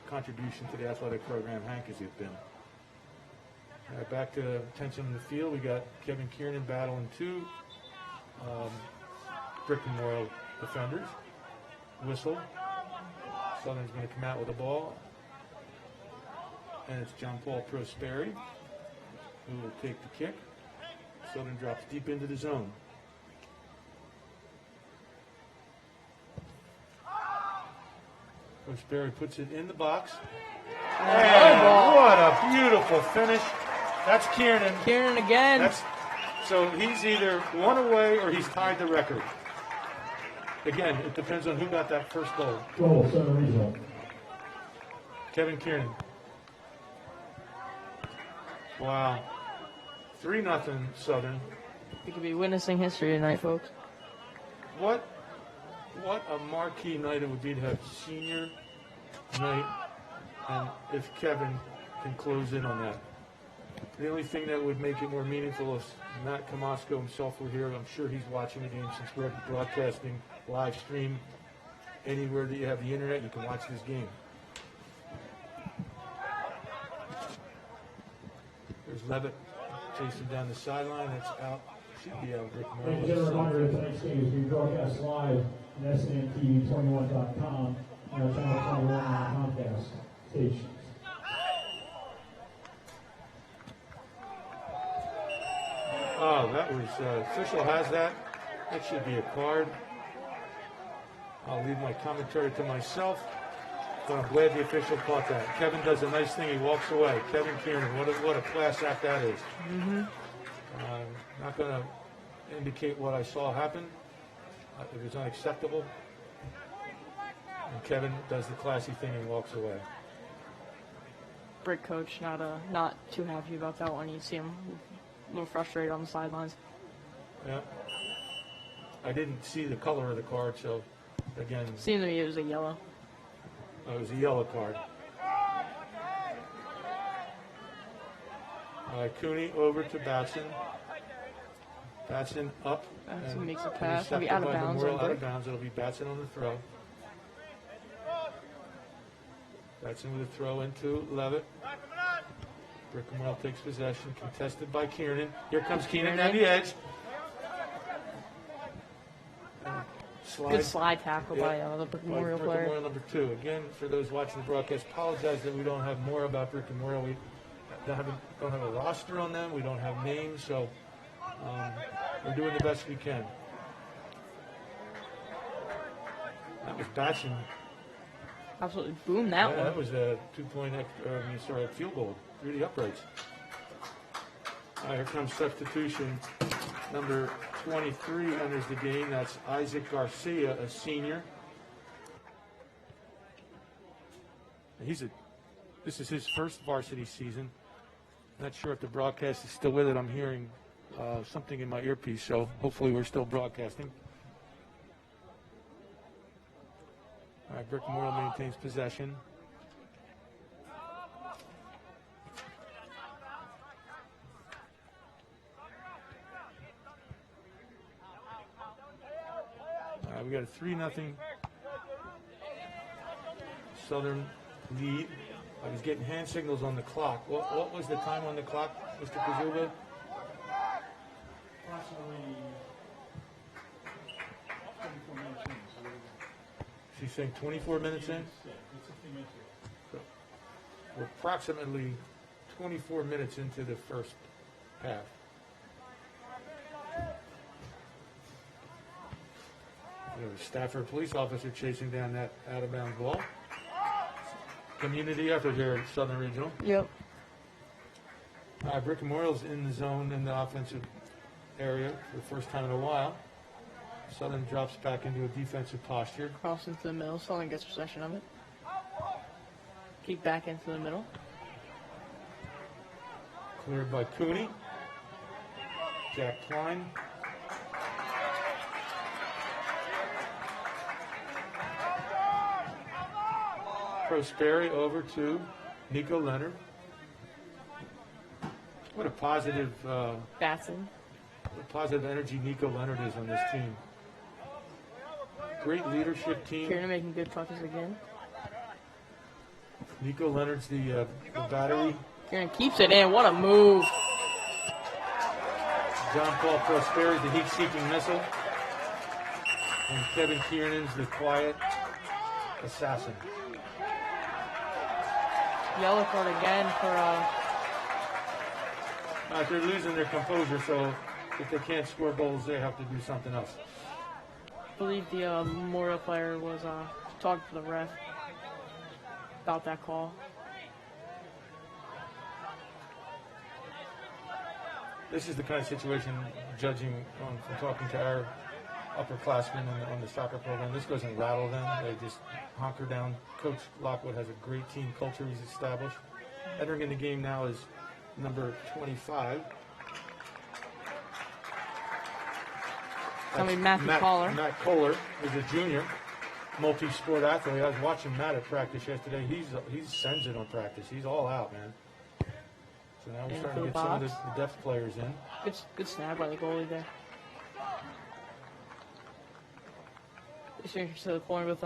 contribution to the athletic program Hank has been. All right, back to attention in the field. We got Kevin Kieran battling 2 Brick Memorial defenders. Whistle. Southern's going to come out with the ball. And it's John Paul Prosperi who will take the kick. Southern drops deep into the zone. Prosperi puts it in the box. And what a beautiful finish. That's Kieran. Kieran again. So he's either one away or he's tied the record. Again, it depends on who got that first goal. Goal, Southern Regional. Kevin Kieran. Wow. 3-0 Southern. We could be witnessing history tonight, folks. What a marquee night it would be to have senior night, and if Kevin can close in on that. The only thing that would make it more meaningful is Matt Kamasko himself were here. I'm sure he's watching the game since we're broadcasting live stream. Anywhere that you have the internet, you can watch this game. There's Levitt chasing down the sideline. That's out. Should be out. Rick Ladies and gentlemen, reminder that tonight's game is being broadcast live on SNNTV21.com and our Channel 21 on Comcast stations. Oh, that was, official has that. That should be a card. I'll leave my commentary to myself, but I'm glad the official caught that. Kevin does a nice thing. He walks away. Kevin Kieran, what a class act that is. Not going to indicate what I saw happen. It was unacceptable. And Kevin does the classy thing and walks away. Brick coach not too happy about that one. You see him a little frustrated on the sidelines. Yeah. I didn't see the color of the card, so again, Seemed to me it was a yellow. it was a yellow card. Cooney over to Batson. Batson up. Batson and makes a pass. It'll be intercepted out of by bounds. Memorial, out of bounds. It'll be Batson on the throw. Batson with a throw into Levitt. Brickenwell takes possession, contested by Kiernan. Here comes Keenan down the edge. Good slide tackle by the Brick by Memorial Brick player. Memorial number 2. Again, for those watching the broadcast, apologize that we don't have more about Brick Memorial. We don't have a roster on them. We don't have names, so we're doing the best we can. That was Batson. Absolutely boomed that one. That was a 2-point field goal through the uprights. Here comes substitution. Number 23 enters the game. That's Isaac Garcia, a senior. This is his first varsity season. Not sure if the broadcast is still with it. I'm hearing something in my earpiece, so hopefully we're still broadcasting. All right, Brick Memorial maintains possession. We got a 3-0 Southern lead. I was getting hand signals on the clock. What was the time on the clock, Mr. Kazuba? Approximately 24 minutes in. She's saying 24 minutes in? Yeah, 16 minutes in. We're approximately 24 minutes into the first half. Stafford police officer chasing down that out-of-bounds ball. Community effort here at Southern Regional. Yep. Brick Memorial's in the zone in the offensive area for the first time in a while. Southern drops back into a defensive posture. Cross into the middle. Southern gets possession of it. Kick back into the middle. Cleared by Cooney. Jack Klein. Prosperi over to Nico Leonard. What a positive Batson. positive energy Nico Leonard is on this team. Great leadership team. Kieran making good touches again. Nico Leonard's the battery. Kieran keeps it in. What a move. John Paul Prosperi, the heat-seeking missile. And Kevin Kiernan's the quiet assassin. Yellow card again for They're losing their composure, so if they can't score goals, they have to do something else. I believe the Memorial player was talking to the ref about that call. This is the kind of situation, judging from talking to our upperclassmen on the soccer program. This doesn't rattle them. They just hunker down. Coach Lockwood has a great team culture he's established. Entering in the game now is number 25. Matt Kohler is a junior, multi-sport athlete. I was watching Matt at practice yesterday. He sends it on practice. He's all out, man. So now we're starting to get some of the depth players in. Good snap by the goalie there. It's interesting to the point with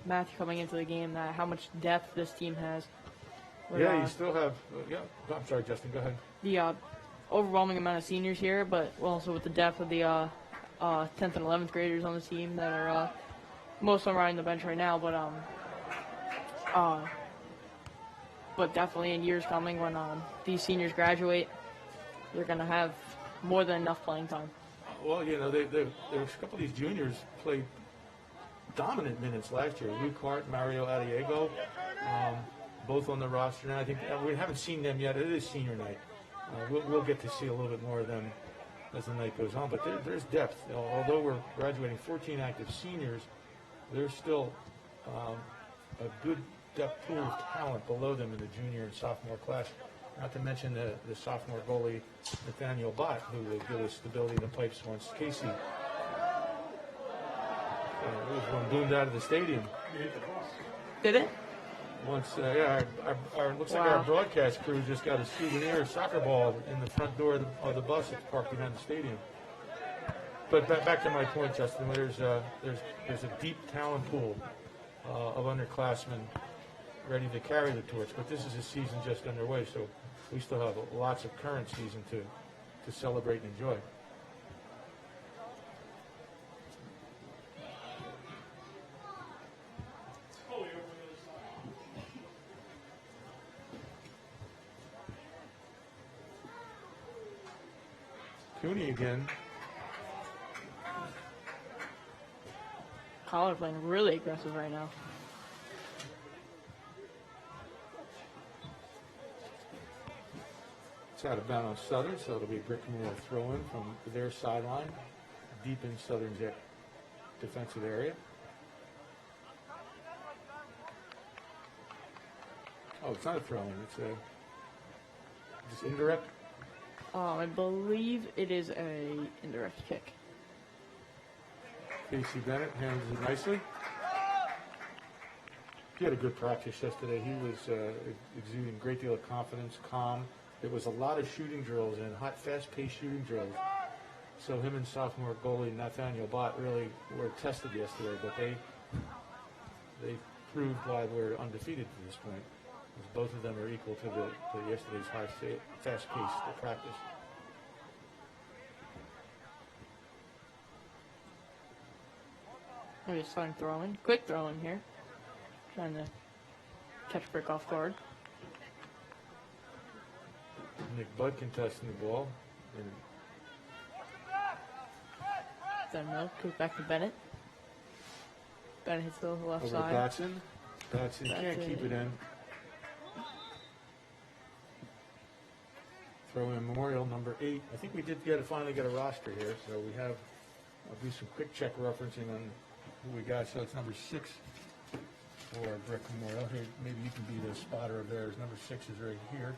Matthew coming into the game that how much depth this team has. Yeah, you still have. I'm sorry, Justin. Go ahead. The overwhelming amount of seniors here, but also with the depth of the 10th and 11th graders on the team that are most of them riding the bench right now. But definitely in years coming when these seniors graduate, they're going to have more than enough playing time. Well, you know, there was a couple of these juniors played dominant minutes last year. Luke Hart, Mario Adiego, both on the roster. And I think we haven't seen them yet. It is senior night. We'll get to see a little bit more of them as the night goes on. But there's depth. Although we're graduating 14 active seniors, there's still a good depth pool of talent below them in the junior and sophomore class. Not to mention the sophomore goalie, Nathaniel Bott, who will give us stability in the pipes once Casey one boomed out of the stadium. Did it? Once, looks like our broadcast crew just got a souvenir soccer ball in the front door of the bus that's parked behind the stadium. But back to my point, Justin, there's a deep talent pool of underclassmen ready to carry the torch. But this is a season just underway, so we still have lots of current season to celebrate and enjoy. Cooney again. Collar playing really aggressive right now. It's out of bounds on Southern, so it'll be Brickmore throw-in from their sideline, deep in Southern's defensive area. Oh, it's not a throw-in. It's just indirect. I believe it is a indirect kick. Casey Bennett handles it nicely. He had a good practice yesterday. He was exuding a great deal of confidence, calm. There was a lot of shooting drills and hot, fast-paced shooting drills. So him and sophomore goalie Nathaniel Bott really were tested yesterday, but they proved why we're undefeated to this point. Both of them are equal to yesterday's high, fast-paced practice. Maybe a starting throw-in. Quick throw-in here. Trying to catch Brick off guard. Nick Budd contesting the ball. Then no, goes back to Bennett. Bennett hits the left over side. Batson. Batson can't keep it in. Throw in Memorial, number 8. I think we did finally get a roster here, so we have. I'll do some quick check referencing on who we got. So it's number 6 for Brick Memorial. Here, maybe you can be the spotter of theirs. Number 6 is right here.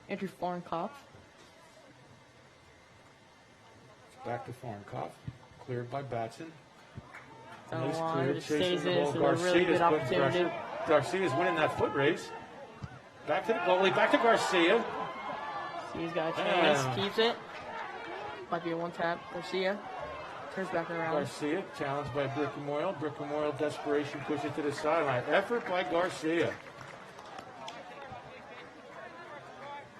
Andrew Farnkopf. Back to Farnkopf. Cleared by Batson. Down the line, clear, just chasing stays the in, ball. so a really good opportunity. Garcia's winning that foot race. Back to the goalie, back to Garcia. He's got a chance, keeps it. Might be a one-tap. Garcia turns back around. Garcia challenged by Brick Memorial. Brick Memorial desperation push it to the sideline. Effort by Garcia.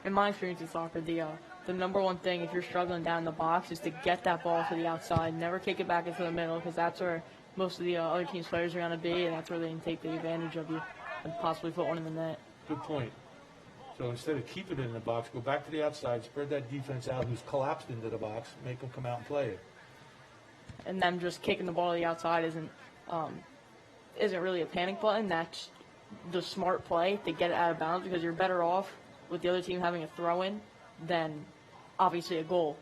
In my experience in soccer, the number one thing if you're struggling down the box is to get that ball to the outside. Never kick it back into the middle because that's where most of the other team's players are going to be, and that's where they can take the advantage of you and possibly put one in the net. Good point. So instead of keeping it in the box, go back to the outside, spread that defense out who's collapsed into the box, make them come out and play it. And them just kicking the ball to the outside isn't really a panic button. That's the smart play to get it out of bounds because you're better off with the other team having a throw-in than obviously a goal.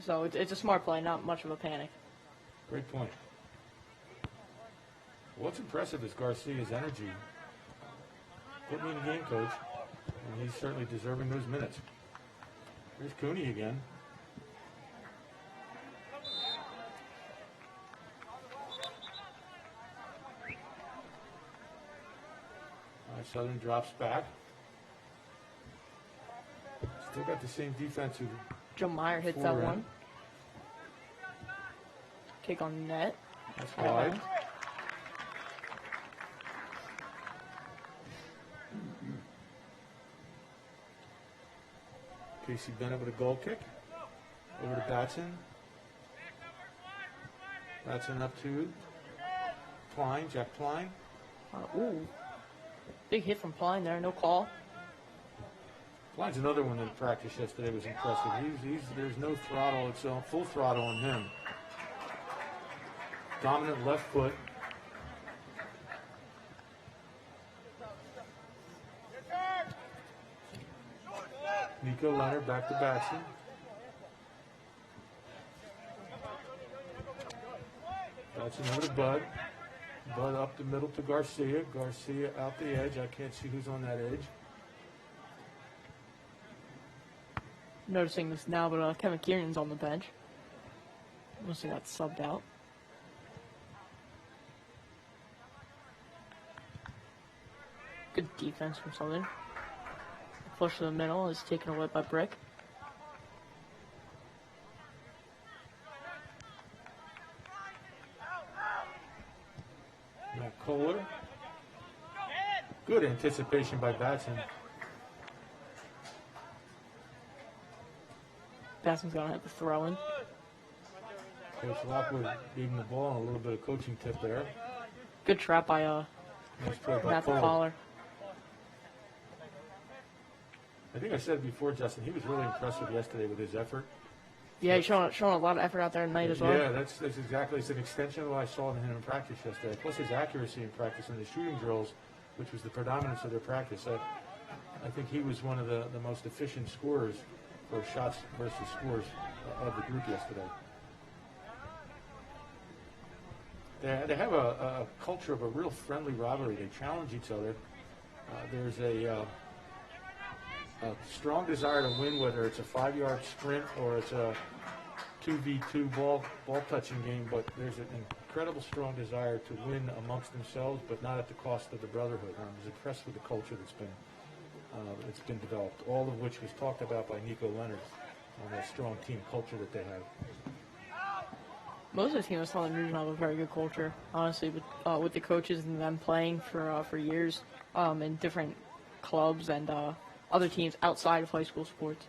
So it's a smart play, not much of a panic. Great point. What's impressive is Garcia's energy. Put me in the game, coach. And he's certainly deserving those minutes. Here's Cooney again. All right, Southern drops back. Still got the same defensive. Joe Meyer hits that one. Kick on net. That's wide. Casey Bennett with a goal kick. Over to Batson. Batson up to Pline, Jack Pline. Ooh. Big hit from Pline there, no call. Pline's another one in practice yesterday was impressive. There's no throttle, it's full throttle on him. Dominant left foot. Nico Leonard back to Batson. Batson over to Bud. Bud up the middle to Garcia. Garcia out the edge. I can't see who's on that edge. Noticing this now, but Kevin Kieran's on the bench. Must have got subbed out. Good defense from Southern. Push to the middle is taken away by Brick. Matt Kohler. Good anticipation by Batson. Batson's gonna have to throw in. Coach Lockwood gave him the ball and a little bit of coaching tip there. Good trap by Nice play by Matt Kohler. Fowler. I think I said it before, Justin, he was really impressive yesterday with his effort. Yeah, he's showing a lot of effort out there tonight as well. Yeah, that's exactly. It's an extension of what I saw in him in practice yesterday. Plus his accuracy in practice and the shooting drills, which was the predominance of their practice. I think he was one of the most efficient scorers for shots versus scores of the group yesterday. They have a culture of a real friendly rivalry. They challenge each other. There's a strong desire to win, whether it's a 5-yard sprint or it's a 2v2 ball touching game, but there's an incredible strong desire to win amongst themselves, but not at the cost of the brotherhood. I was impressed with the culture that's been developed, all of which was talked about by Nico Leonard on that strong team culture that they have. Most of the teams in Southern Region have a very good culture, honestly, with the coaches and them playing for years in different clubs and other teams outside of high school sports.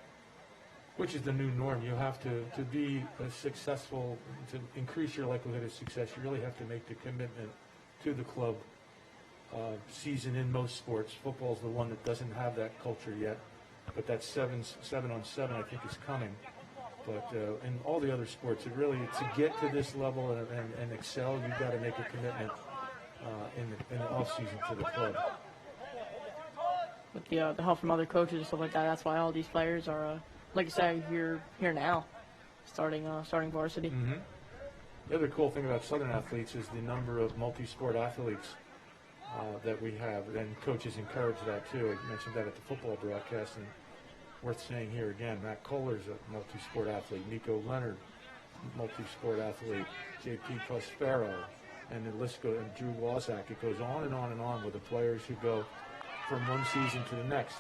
Which is the new norm. You have to be successful, to increase your likelihood of success, you really have to make the commitment to the club season in most sports. Football is the one that doesn't have that culture yet, but that 7-on-7 I think is coming. But in all the other sports, it really, to get to this level and excel, you've got to make a commitment in the off season to the club. With the help from other coaches and stuff like that, that's why all these players are, like I said, here now, starting varsity. Mm-hmm. The other cool thing about Southern athletes is the number of multi-sport athletes that we have, and coaches encourage that too. I mentioned that at the football broadcast, and worth saying here again, Matt Kohler's a multi-sport athlete, Nico Leonard, multi-sport athlete, JP Prospero, and the list goes, and Drew Wazak. It goes on and on and on with the players who go from one season to the next.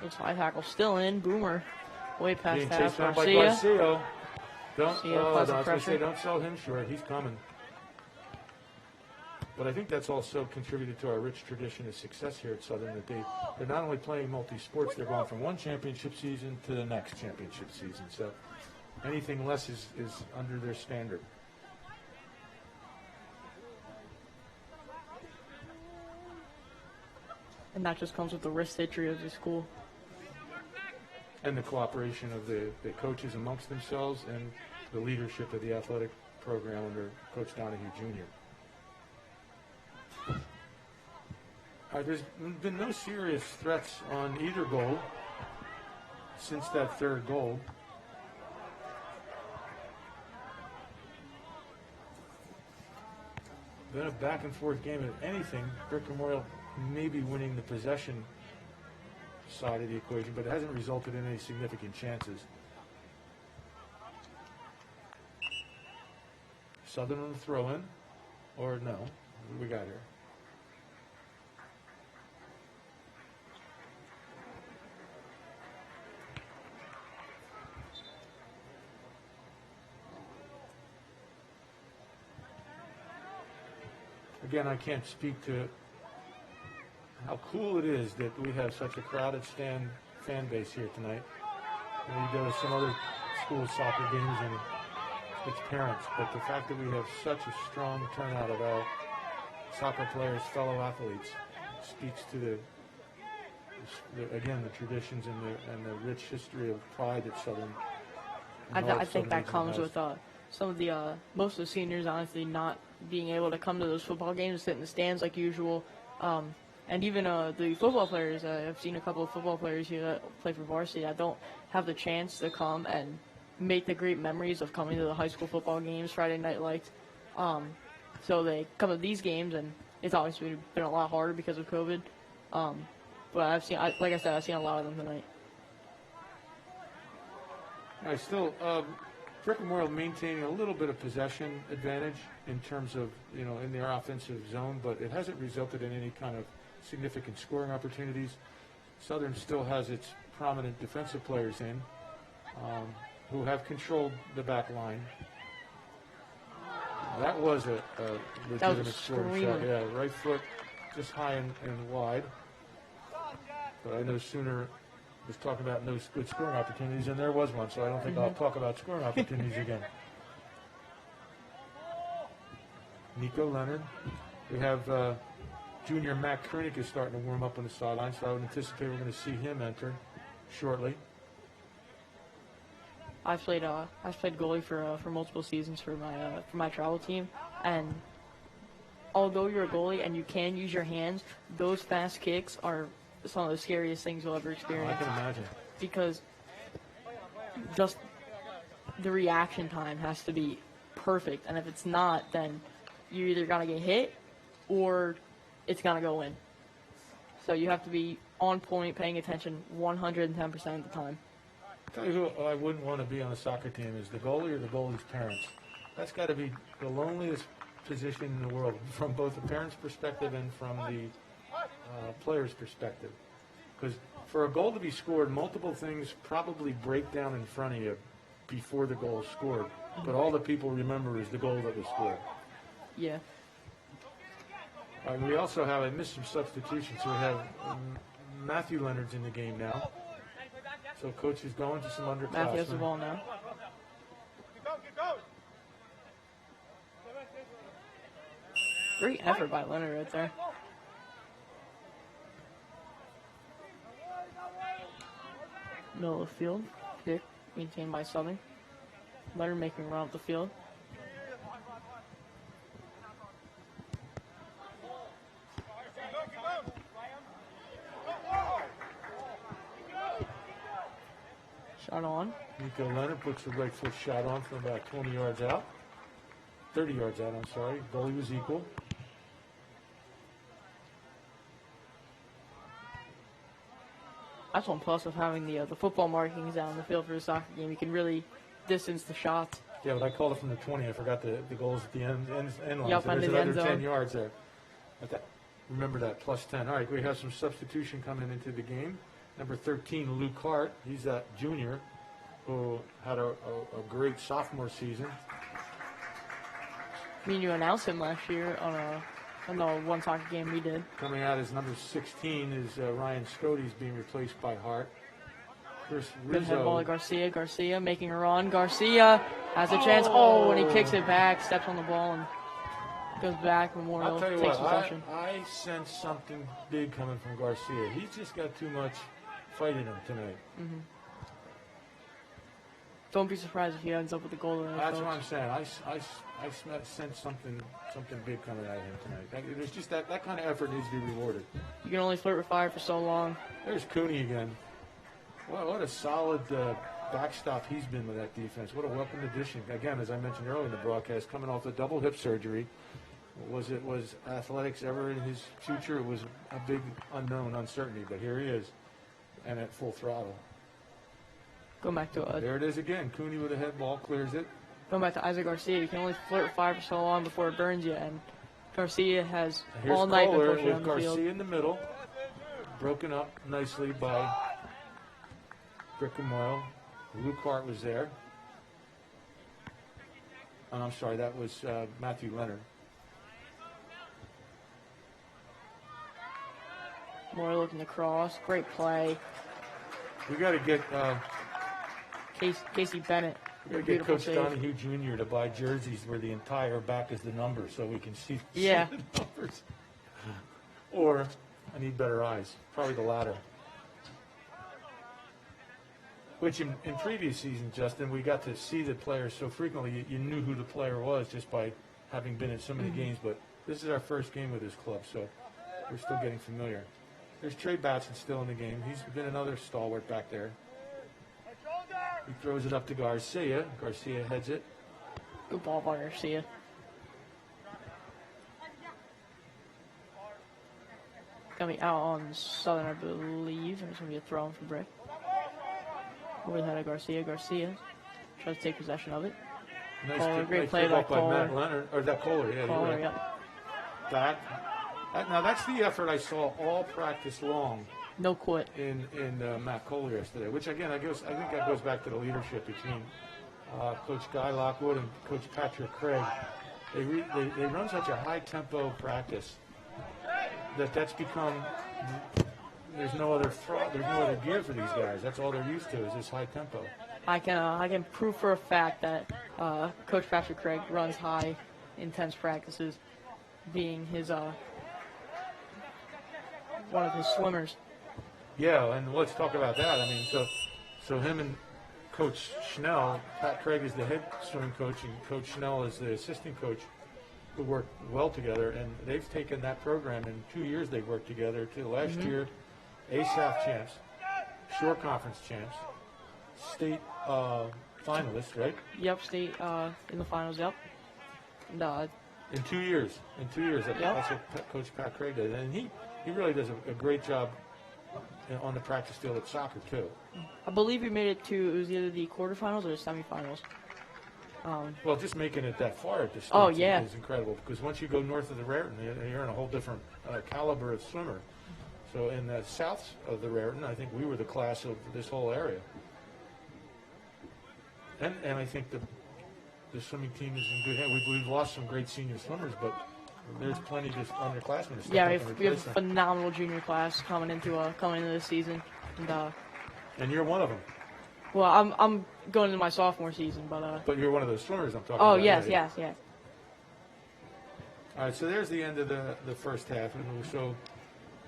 Those high tackles still in. Boomer way past Being half. chased down by Garcia. Garcia. I was going to pressure. say, don't sell him short. He's coming. But I think that's also contributed to our rich tradition of success here at Southern, that they're not only playing multi-sports, they're going from one championship season to the next championship season. So anything less is under their standard. And that just comes with the risk history of the school. And the cooperation of the coaches amongst themselves and the leadership of the athletic program under Coach Donahue Jr. There's been no serious threats on either goal since that third goal. been a back-and-forth game. If anything, Brick Memorial may be winning the possession side of the equation, but it hasn't resulted in any significant chances. Southern on the throw-in, or no? What do we got here? Again, I can't speak to how cool it is that we have such a crowded fan base here tonight. You go to some other school soccer games and it's parents, but the fact that we have such a strong turnout of our soccer players, fellow athletes, speaks to again, the traditions and the rich history of pride that Southern. I think that comes with some of the most of the seniors honestly not being able to come to those football games, sit in the stands like usual, and even the football players. I've seen a couple of football players here that play for varsity that don't have the chance to come and make the great memories of coming to the high school football games, Friday night lights. So they come to these games, and it's obviously been a lot harder because of COVID. But I've seen a lot of them tonight. I still, Brick Memorial maintaining a little bit of possession advantage in terms of, in their offensive zone, but it hasn't resulted in any kind of significant scoring opportunities. Southern still has its prominent defensive players in, who have controlled the back line. That was a legitimate scoring shot. Yeah, right foot just high and wide. But I know Sooner was talking about no good scoring opportunities, and there was one, so I don't think I'll talk about scoring opportunities again. Nico Leonard. We have junior Matt Koenig is starting to warm up on the sideline, so I would anticipate we're going to see him enter shortly. I've played goalie for multiple seasons for my travel team, and although you're a goalie and you can use your hands, those fast kicks are some of the scariest things you'll ever experience. I can imagine. Because just the reaction time has to be perfect, and if it's not, then you're either gonna get hit or it's gonna go in. So you have to be on point, paying attention 110% of the time. Tell you who I wouldn't want to be on a soccer team is the goalie or the goalie's parents. That's got to be the loneliest position in the world, from both the parents' perspective and from the player's perspective. Because for a goal to be scored, multiple things probably break down in front of you before the goal is scored. But all the people remember is the goal that was scored. Yeah. We also have, I missed some substitutions, so we have Matthew Leonard's in the game now. So coach is going to some underclassmen. Matthew has the ball now. Great effort by Leonard right there. Middle of the field. Kick maintained by Southern. Leonard making a run up the field. Shot on. Nico Leonard puts the right foot shot on from about 20 yards out. 30 yards out, I'm sorry. Goalie was equal. That's one plus of having the football markings down the field for a soccer game. You can really distance the shots. Yeah, but I called it from the 20. I forgot the goals at the end line. Yep, So there's the another end zone. 10 yards there. Remember that, plus 10. All right, we have some substitution coming into the game. Number 13, Luke Hart. He's that junior who had a great sophomore season. I mean, you announced him last year on the one soccer game we did. Coming out as number 16 is Ryan Scody's being replaced by Hart. Chris Good head ball to Rizzo. Garcia making a run. Garcia has a chance. Oh, and he kicks it back, steps on the ball, and goes back. Memorial I'll tell you takes what, possession. I sense something big coming from Garcia. He's just got too much fight in him tonight. Mm-hmm. Don't be surprised if he ends up with a goal. That's what I'm saying. I sense something big coming out of him tonight. There's just that kind of effort needs to be rewarded. You can only flirt with fire for so long. There's Cooney again. What a solid backstop he's been with that defense. What a welcome addition. Again, as I mentioned earlier in the broadcast, coming off a double hip surgery, Was athletics ever in his future? It was a big unknown, uncertainty, but here he is, and at full throttle. Going back to There it is again. Cooney with a head ball, clears it. Going back to Isaac Garcia, you can only flirt with fire for so long before it burns you, and Garcia has Here's all night been Kohler pushing with on the Garcia field. in the middle, broken up nicely by Brickamoyle. Lucart was there. Oh, I'm sorry, that was Matthew Leonard. Moore looking to cross. Great play. We got to get Casey Bennett. Beautiful Coach Donahue Jr. to buy jerseys where the entire back is the number so we can see Yeah. the numbers. Or I need better eyes. Probably the latter. Which in previous seasons, Justin, we got to see the players so frequently you knew who the player was just by having been at so many games. But this is our first game with this club, so we're still getting familiar. There's Trey Batson still in the game. He's been another stalwart back there. He throws it up to Garcia. Garcia heads it. Good ball by Garcia. Gonna be out on Southern, I believe. There's gonna be a throw in for Brick. Over the head of Garcia. Garcia tries to take possession of it. Kohler, great play by Kohler. Matt Leonard, or that Kohler, yeah. Kohler, Right. yep. Now that's the effort I saw all practice long No quit. in Matt Kohler yesterday. Which again, I think that goes back to the leadership between Coach Guy Lockwood and Coach Patrick Craig. They run such a high tempo practice that's become. There's no other gear for these guys. That's all they're used to is this high tempo. I can prove for a fact that Coach Patrick Craig runs high, intense practices, being his one of his swimmers. Yeah, and let's talk about that. I mean, so him and Coach Schnell, Pat Craig is the head swimming coach, and Coach Schnell is the assistant coach, who work well together. And they've taken that program in 2 years. They've worked together to last year, ASAF champs, Shore Conference champs, state finalists, right? Yep, state in the finals. Yep. And, In 2 years. That's what Coach Pat Craig did, and he really does a great job on the practice field at soccer too. I believe he made it to, it was either the quarterfinals or the semifinals. Well, just making it that far at this stage is incredible, because once you go north of the Raritan, you're in a whole different caliber of swimmer. So in the south of the Raritan, I think we were the class of this whole area. And I think the swimming team is in good hands. We've lost some great senior swimmers, but there's plenty of underclassmen to step Yeah, up and we have replace a them. phenomenal junior class coming into this season. And you're one of them. Well, I'm going into my sophomore season, but. But you're one of those swimmers I'm talking Oh about. yes, Yeah. yes. All right, so there's the end of the first half. And so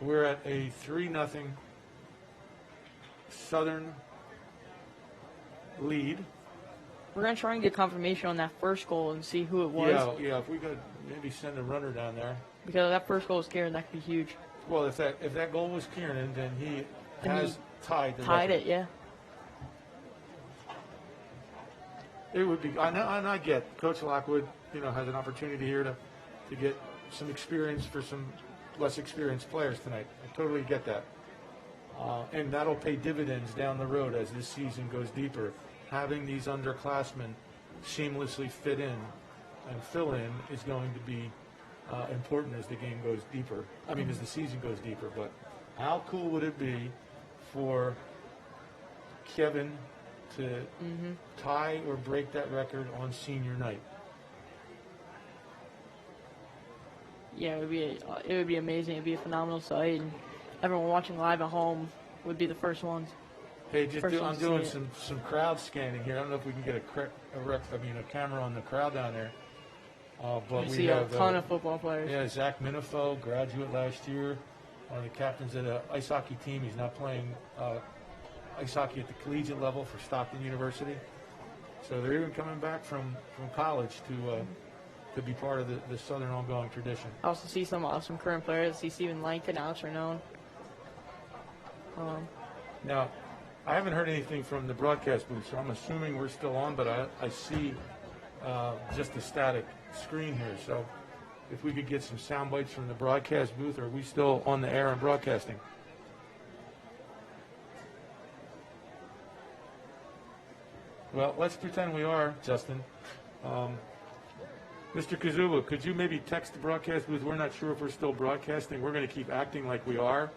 we're at a 3-0 Southern lead. We're gonna try and get confirmation on that first goal and see who it was. Yeah, if we could maybe send a runner down there. Because that first goal was Kieran, that could be huge. Well, if that goal was Kieran, then he has tied the Tied record. it, yeah. It would be, and I get Coach Lockwood, has an opportunity here to get some experience for some less experienced players tonight. I totally get that. And that'll pay dividends down the road as this season goes deeper. Having these underclassmen seamlessly fit in and fill in is going to be important as the game goes deeper. I mean, as the season goes deeper. But how cool would it be for Kevin to tie or break that record on senior night? Yeah, it would be amazing. It'd be a phenomenal sight, and everyone watching live at home would be the first ones. Hey, I'm doing see some crowd scanning here. I don't know if we can get a camera on the crowd down there. But You we see have a ton of football players. Yeah, Zach Minifo, graduate last year, one of the captains of the ice hockey team. He's now playing ice hockey at the collegiate level for Stockton University. So they're even coming back from college to be part of the Southern ongoing tradition. I also see some current players. I see Stephen Langton, Alex Renone. Now, I haven't heard anything from the broadcast booth, so I'm assuming we're still on, but I see just a static screen here. So if we could get some sound bites from the broadcast booth. Or are we still on the air and broadcasting? Well, let's pretend we are, Justin. Mr. Kazula, could you maybe text the broadcast booth? We're not sure if we're still broadcasting. We're going to keep acting like we are.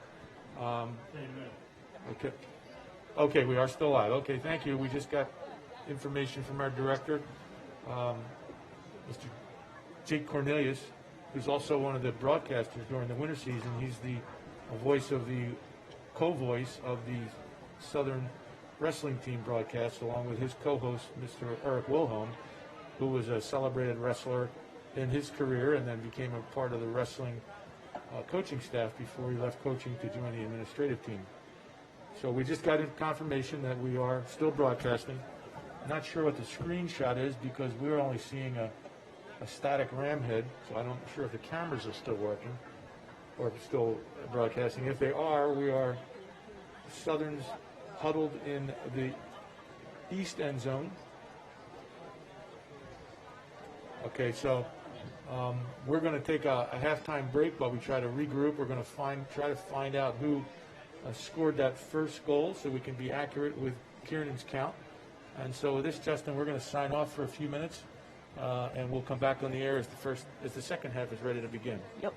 Okay. Okay, we are still live. Okay, thank you. We just got information from our director, Mr. Jake Cornelius, who's also one of the broadcasters during the winter season. He's the voice of the co-voice of the Southern Wrestling Team broadcast, along with his co-host, Mr. Eric Wilhelm, who was a celebrated wrestler in his career and then became a part of the wrestling coaching staff before he left coaching to join the administrative team. So we just got confirmation that we are still broadcasting. Not sure what the screenshot is because we're only seeing a static ram head, so I'm not sure if the cameras are still working or if it's still broadcasting. If they are, we are Southern's huddled in the east end zone. Okay, so we're going to take a halftime break while we try to regroup. We're going to try to find out who scored that first goal so we can be accurate with Kiernan's count. And so with this, Justin, we're going to sign off for a few minutes, and we'll come back on the air as the second half is ready to begin. Yep.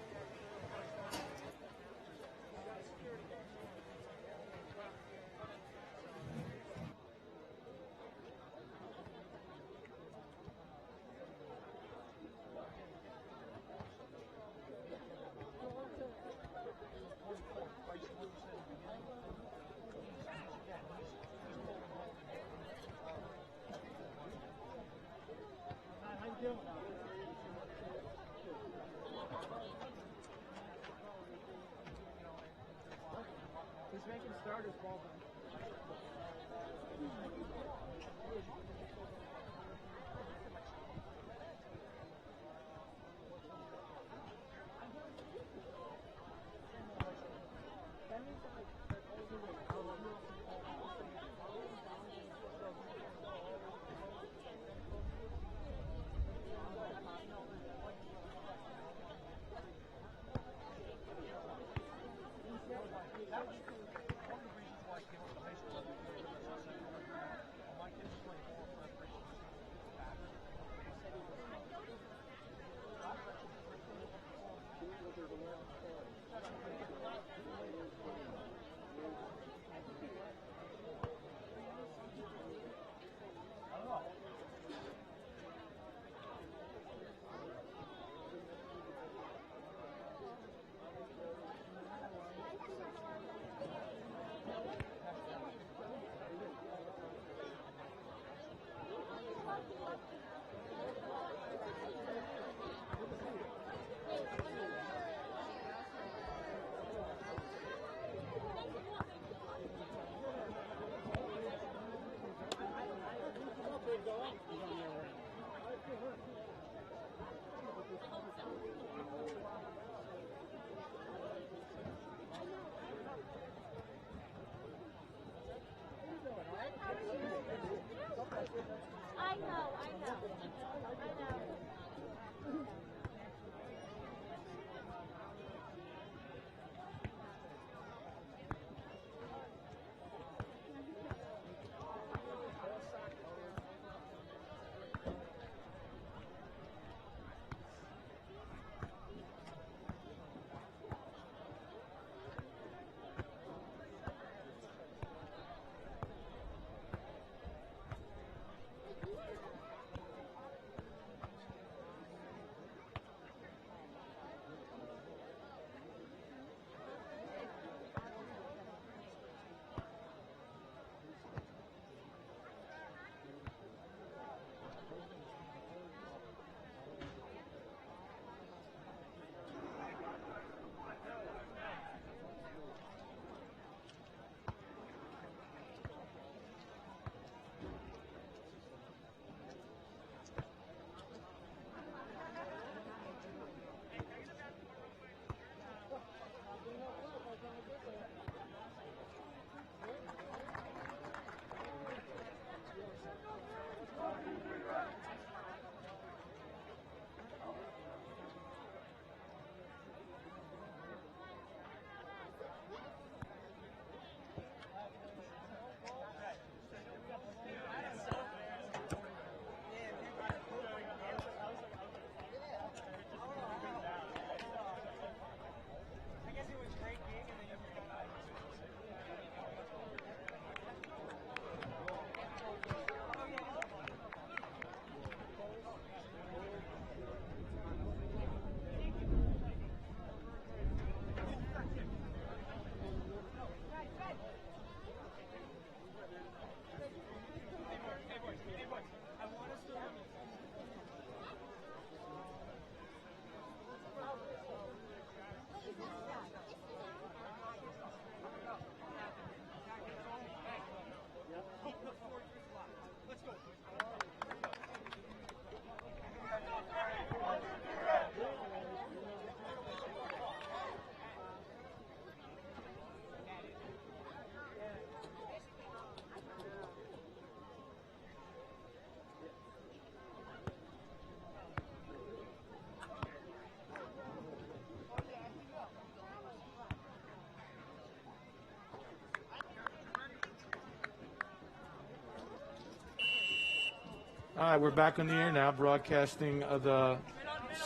All right, we're back on the air now, broadcasting the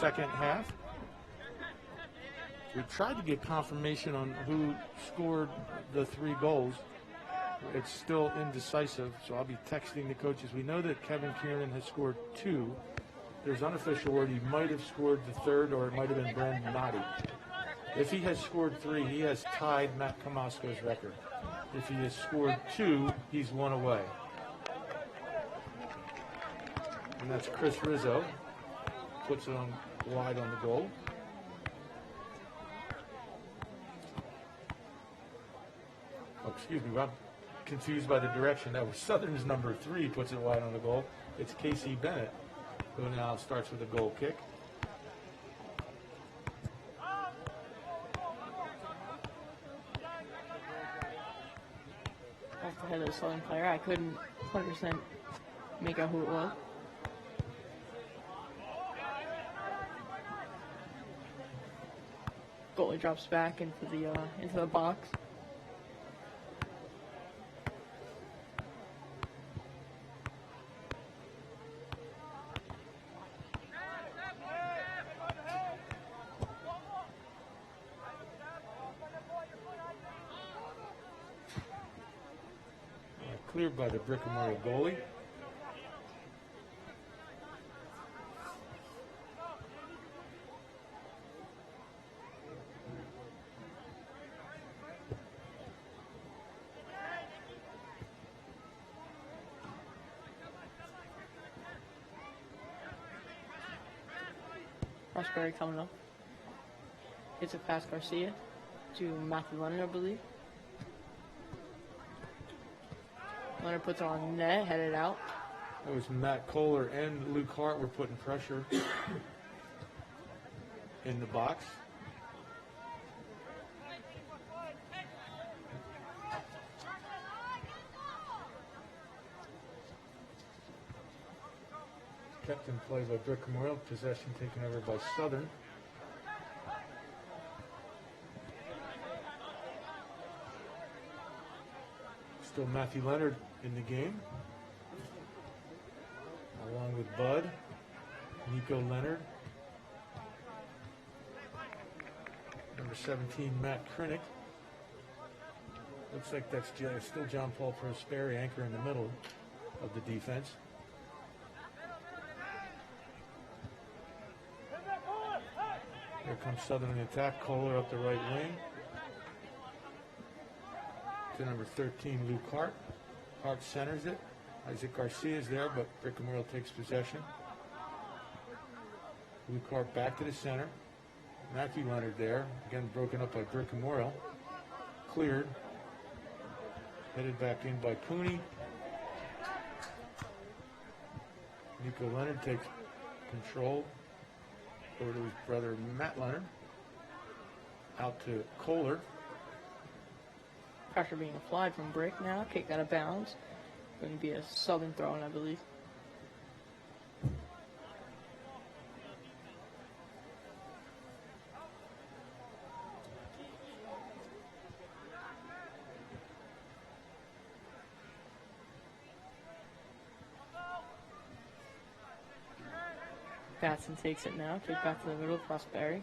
second half. We tried to get confirmation on who scored the 3 goals. It's still indecisive, so I'll be texting the coaches. We know that Kevin Kieran has scored 2. There's unofficial word he might have scored the 3rd, or it might have been Brandon Noddy. If he has scored 3, he has tied Matt Kamasko's record. If he has scored 2, he's 1 away. And that's Chris Rizzo. Puts it on wide on the goal. Oh, excuse me, I'm confused by the direction. That was Southern's number 3 puts it wide on the goal. It's Casey Bennett, who now starts with a goal kick. Off the head of the Southern player, I couldn't 100% make out who it was. Goalie drops back into the box. Cleared by the Brick Memorial goalie. Prosperity coming up. It's a pass Garcia to Matthew Leonard, I believe. Leonard puts it on net, headed out. That was Matt Kohler and Luke Hart were putting pressure in the box. Kept in play by Brick Memorial. Possession taken over by Southern. Still Matthew Leonard in the game, along with Bud, Nico Leonard, number 17, Matt Krinick. Looks like that's still John Paul Prosperi, anchor in the middle of the defense. Here comes Southern in attack. Kohler up the right wing to number 13, Luke Hart. Hart centers it. Isaac Garcia is there, but Brick Memorial takes possession. Luke Hart back to the center. Matthew Leonard there. Again, broken up by Brick Memorial. Cleared. Headed back in by Cooney. Nico Leonard takes control over to his brother Matt Leonard. Out to Kohler. Pressure being applied from Brick now. Kick out of bounds. Going to be a Southern throw-in, I believe. Batson takes it now. Kick back to the middle. Prosperi.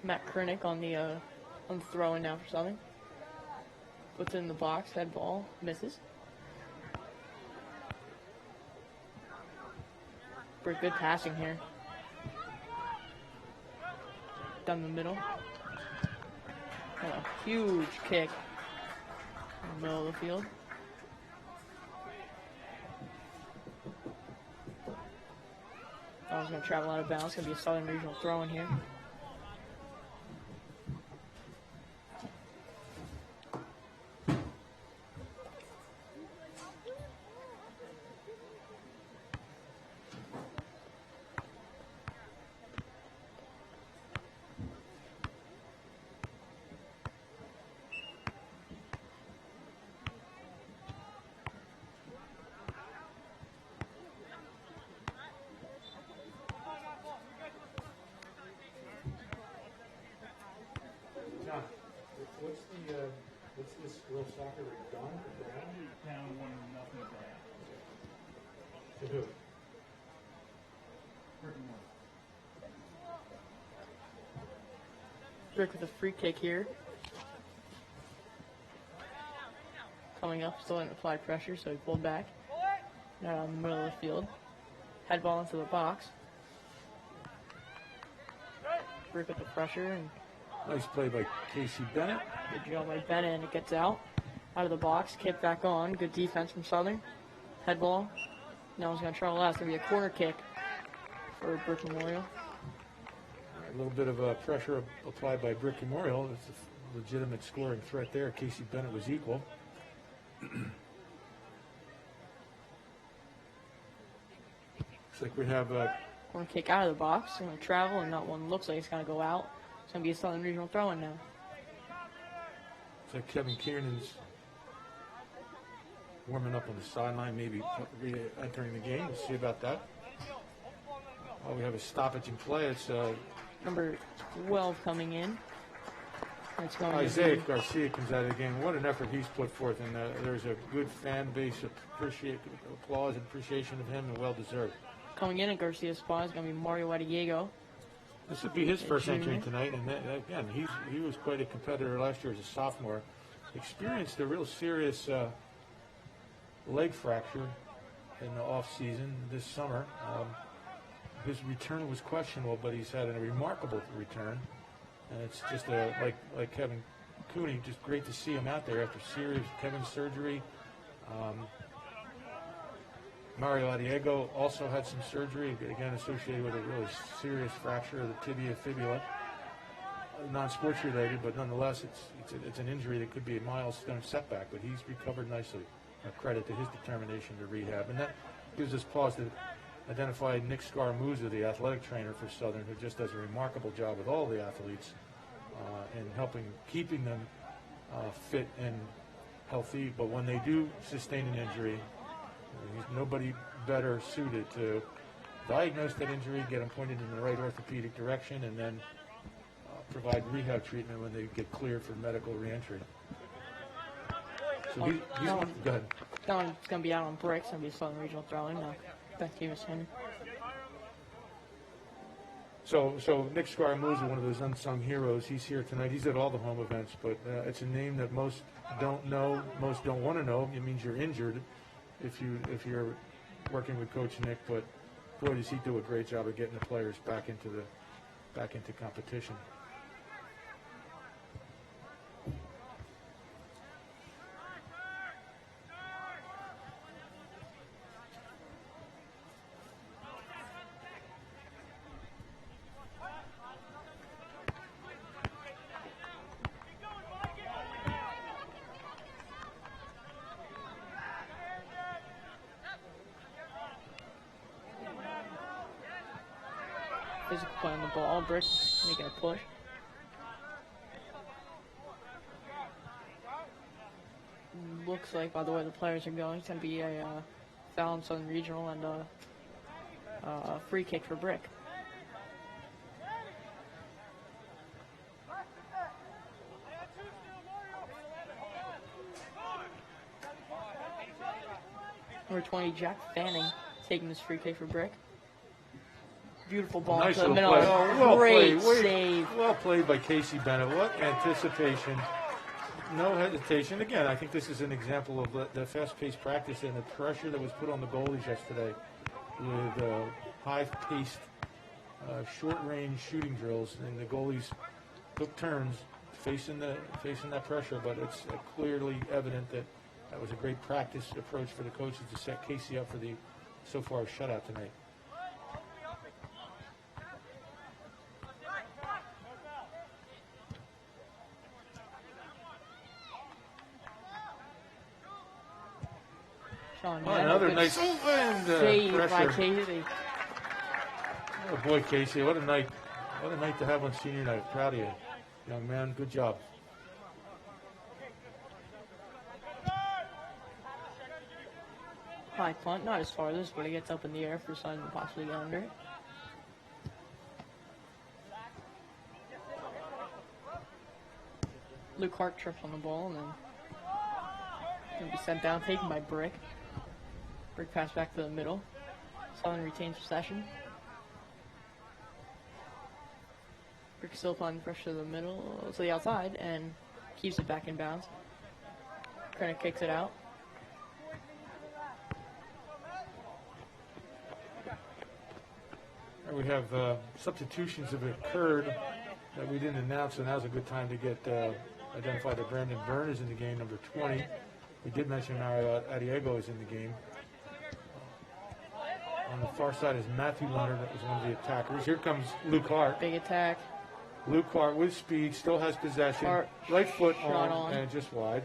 Matt Krinick on the throw-in now for Southern. Puts it in the box. Head ball. Misses. Pretty good passing here. Down the middle. And a huge kick in the middle of the field. That one's going to travel out of bounds. It's going to be a Southern Regional throw-in here. What's this girls soccer league done? Down 1-0 at the half. To who? Brick with a free kick here. Coming up, still didn't apply pressure, so he pulled back. Now in the middle of the field. Head ball into the box. Brick with the pressure, and Nice play by Casey Bennett. good job by Bennett, and it gets out of the box. Kick back on. Good defense from Southern. Head ball. Now he's going to try the last. Going to be a corner kick for Brick Memorial. A little bit of pressure applied by Brick Memorial. It's a legitimate scoring threat there. Casey Bennett was equal. Looks like we have Corner kick out of the box. Going to travel, and that one looks like it's going to go out. It's going to be a Southern Regional throw-in now. looks like Kevin Kiernan's warming up on the sideline, maybe entering the game. We'll see about that. Oh, we have a stoppage in play. It's Number 12 coming in. It's going Isaiah to be Garcia comes out of the game. What an effort he's put forth, and there's a good fan base applause and appreciation of him, and well deserved. coming in at Garcia's spot is going to be Mario Adiego. This would be his first entry tonight, and again, he was quite a competitor last year as a sophomore. Experienced a real serious leg fracture in the off season this summer. His return was questionable, but he's had a remarkable return, and it's just like Kevin Cooney, just great to see him out there after serious Kevin's surgery. Mario Adiego also had some surgery, again associated with a really serious fracture of the tibia fibula. Non-sports related, but nonetheless, it's an injury that could be a milestone setback, but he's recovered nicely. Credit to his determination to rehab. And that gives us pause to identify Nick Scaramuza, the athletic trainer for Southern, who just does a remarkable job with all the athletes in keeping them fit and healthy. But when they do sustain an injury, there's nobody better suited to diagnose that injury, get them pointed in the right orthopedic direction, and then provide rehab treatment when they get cleared for medical reentry. So he's go ahead. That one's going to be out on bricks. It's going to be a Southern Regional throw-in. Back to you, Ms. Henry. So Nick Scaramuza, one of those unsung heroes, he's here tonight. He's at all the home events, but it's a name that most don't know, most don't want to know. It means you're injured if you're working with Coach Nick, but boy, does he do a great job of getting the players back into competition. Physical play on the ball. Brick making a push. Looks like, by the way the players are going, it's going to be a foul on Southern Regional and a free kick for Brick. Number 20, Jack Fanning, taking this free kick for Brick. Beautiful ball Nice to the little middle. play. Well Great played. save. Well played by Casey Bennett. What anticipation. No hesitation. Again, I think this is an example of the fast-paced practice and the pressure that was put on the goalies yesterday with high-paced, short-range shooting drills, and the goalies took turns facing that pressure. But it's clearly evident that was a great practice approach for the coaches to set Casey up for the so far shutout tonight. Another nice save pressure. by Casey. Oh boy, Casey, what a night to have on senior night. Proud of you, young man. Good job. High punt, not as far as this, but it gets up in the air for Sun to possibly get under it. Luke Clark trips on the ball, and then he'll be sent down, taken by Brick. Brick pass back to the middle. Southern retains possession. Brick still applying pressure to the middle, to the outside, and keeps it back in bounds. Krennic kicks it out. We have substitutions that have occurred that we didn't announce, and now's a good time to get identify that Brandon Byrne is in the game, number 20. We did mention Mario Adiego is in the game. On the far side is Matthew Leonard, that was one of the attackers. Here comes Luke Clark. Big attack. Luke Clark with speed, still has possession. Right foot on and just wide.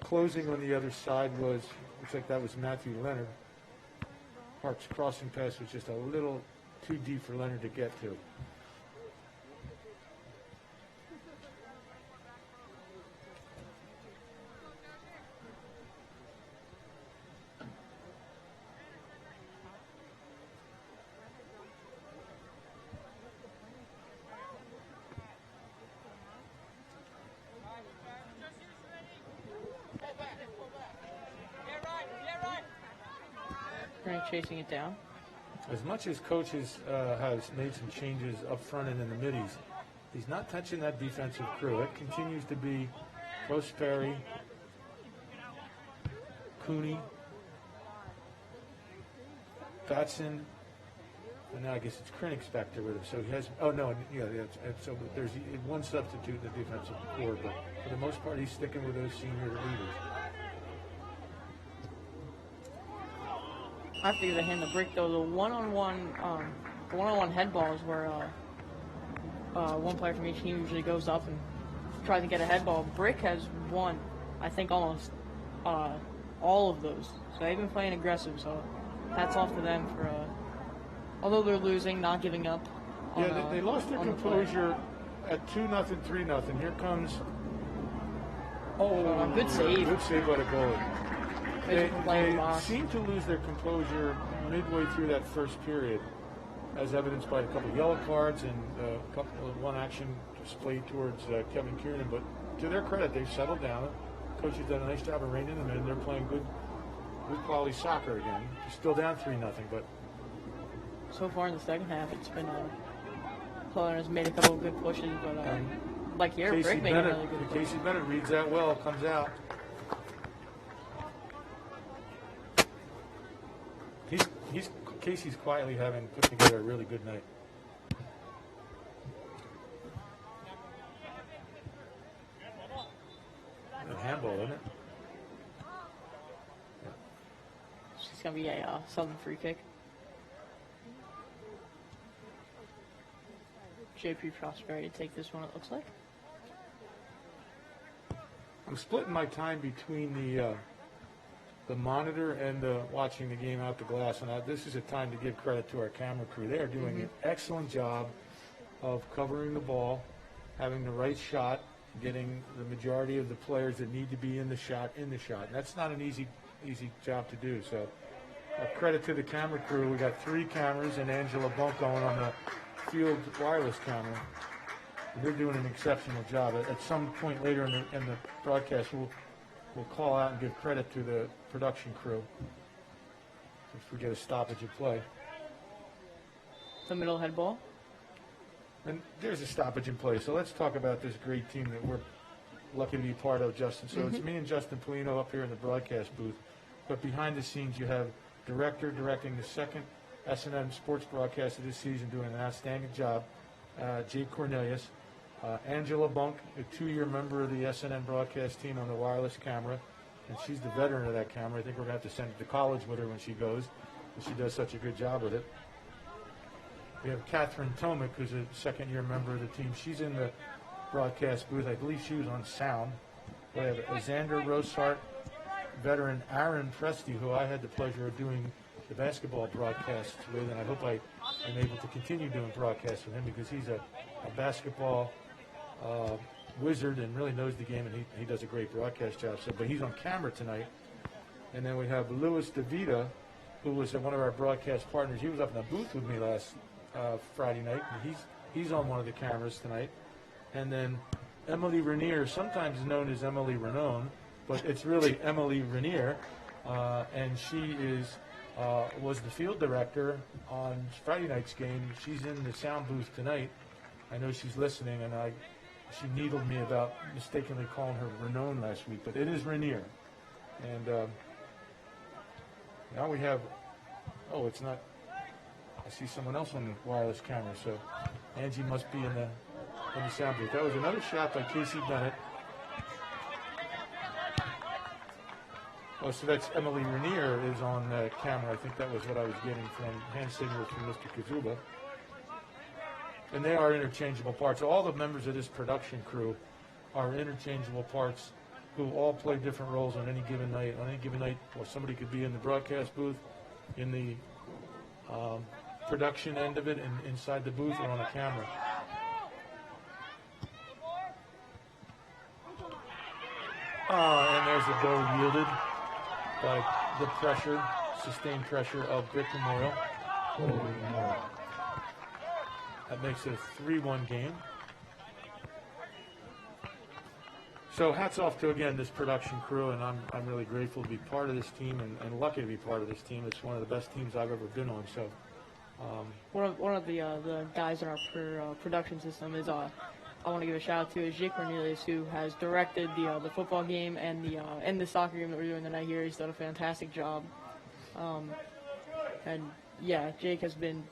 Closing on the other side was, looks like that was Matthew Leonard. Clark's crossing pass was just a little too deep for Leonard to get to. Chasing it down. As much as coaches has made some changes up front and in the middies, he's not touching that defensive crew. It continues to be Close Perry, Cooney, Batson, and now I guess it's Krennic's back there with him. So he has, so there's one substitute in the defensive core, but for the most part, he's sticking with those senior leaders. I figure they hand the Brick though. The one-on-one head balls where one player from each team usually goes up and tries to get a head ball. Brick has won, I think, almost all of those. So they've been playing aggressive. So hats off to them for, although they're losing, not giving up. They lost their composure at 2-0, 3-0. Here comes. Good save. Good save by the goalie. They seem to lose their composure midway through that first period, as evidenced by a couple of yellow cards and one action displayed towards Kevin Kiernan. But to their credit, they've settled down. Coach has done a nice job of reining them in. They're playing good quality soccer again. They're still down 3-0, but so far in the second half, it's been Southern has made a couple of good pushes, but like here, Brick made a really good push. Casey Bennett reads that well, comes out. Casey's quietly having put together a really good night. A handball, isn't it? Yeah. It's going to be a Southern free kick. JP Prosperi to take this one, it looks like. I'm splitting my time between the monitor and watching the game out the glass, and this is a time to give credit to our camera crew. They are doing an excellent job of covering the ball, having the right shot, getting the majority of the players that need to be in the shot. And that's not an easy job to do. So credit to the camera crew. We got 3 cameras and Angela Bunk going on the field wireless camera. And they're doing an exceptional job. At some point later in the broadcast, we'll call out and give credit to the production crew if we get a stoppage of play. The middle head ball. And there's a stoppage in play. So let's talk about this great team that we're lucky to be part of, Justin. So it's me and Justin Polino up here in the broadcast booth. But behind the scenes, you have director directing the second SNN sports broadcast of this season, doing an outstanding job, Jake Cornelius. Angela Bunk, a 2-year member of the SNN broadcast team on the wireless camera, and she's the veteran of that camera. I think we're going to have to send her to college with her when she goes, and she does such a good job with it. We have Catherine Tomick, who's a 2nd-year member of the team. She's in the broadcast booth. I believe she was on sound. We have Xander Rosart, veteran Aaron Presti, who I had the pleasure of doing the basketball broadcasts with, and I hope I am able to continue doing broadcasts with him because he's a basketball wizard and really knows the game, and he does a great broadcast job. So, but he's on camera tonight. And then we have Louis DeVita, who was one of our broadcast partners. He was up in the booth with me last Friday night, and he's on one of the cameras tonight. And then Emily Rainier, sometimes known as Emily Renone, but it's really Emily Rainier, and she was the field director on Friday night's game. She's in the sound booth tonight. I know she's listening, and she needled me about mistakenly calling her Renone last week, but it is Rainier. And now we have, it's not, I see someone else on the wireless camera, so Angie must be in the sound booth. That was another shot by Casey Bennett. Oh, so that's Emily Rainier is on camera. I think that was what I was getting from hand signals from Mr. Kazuba. And they are interchangeable parts. All the members of this production crew are interchangeable parts who all play different roles on any given night. On any given night, well, somebody could be in the broadcast booth, in the production end of it, and inside the booth, or on a camera. And there's a goal yielded by the pressure, sustained pressure of Brick Memorial. That makes it a 3-1 game. So hats off to, again, this production crew, and I'm really grateful to be part of this team and lucky to be part of this team. It's one of the best teams I've ever been on. So one of the guys in our production system is I want to give a shout out to is Jake Cornelius, who has directed the football game and the soccer game that we're doing tonight here. He's done a fantastic job, and yeah, Jake has been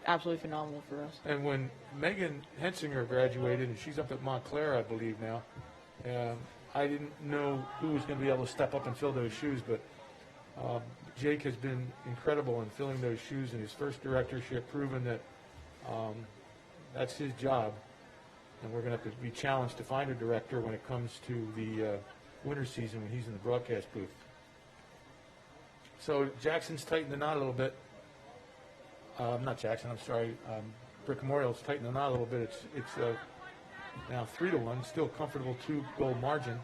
absolutely phenomenal for us. And when Megan Hensinger graduated, and she's up at Montclair, I believe now, I didn't know who was going to be able to step up and fill those shoes, but Jake has been incredible in filling those shoes in his first directorship, proving that that's his job. And we're going to have to be challenged to find a director when it comes to the winter season when he's in the broadcast booth. So Jackson's tightened the knot a little bit. Not Jackson, I'm sorry. Brick Memorial's tightened the knot a little bit. It's now 3-1, still comfortable 2-goal margin.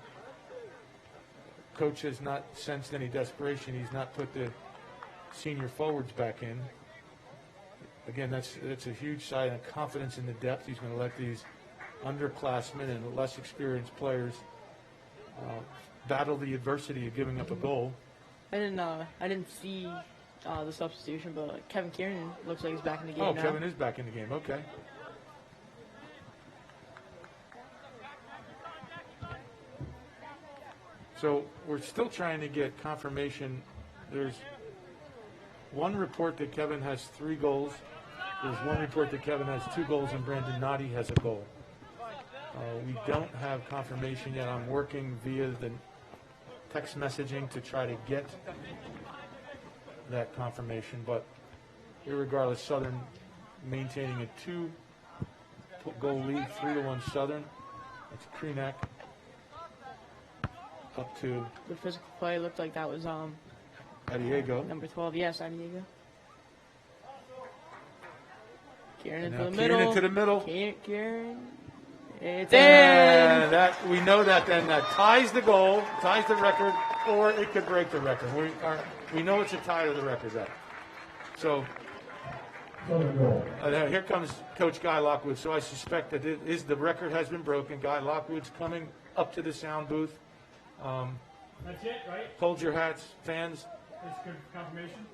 Coach has not sensed any desperation. He's not put the senior forwards back in. Again, that's a huge sign of confidence in the depth. He's going to let these underclassmen and less experienced players battle the adversity of giving up a goal. I didn't see the substitution, but Kevin Kieran looks like he's back in the game now. Kevin is back in the game. Okay. So we're still trying to get confirmation. There's one report that Kevin has 3 goals. There's one report that Kevin has 2 goals and Brandon Noddy has a goal. We don't have confirmation yet. I'm working via the text messaging to try to get that confirmation, but irregardless, Southern maintaining a 2-goal lead, 3-1 Southern. It's Krenak up to Good physical play. Looked like that was Adiego. number 12. Yes, Adiego. Kieran Now into the Kieran middle. into the middle. Kieran. It's And in. that we know that then that ties the goal, ties the record, or it could break the record. We know it's a tie to the record then. So here comes Coach Guy Lockwood. So I suspect that the record has been broken. Guy Lockwood's coming up to the sound booth. That's it, right? Hold your hats, fans. That's good confirmation.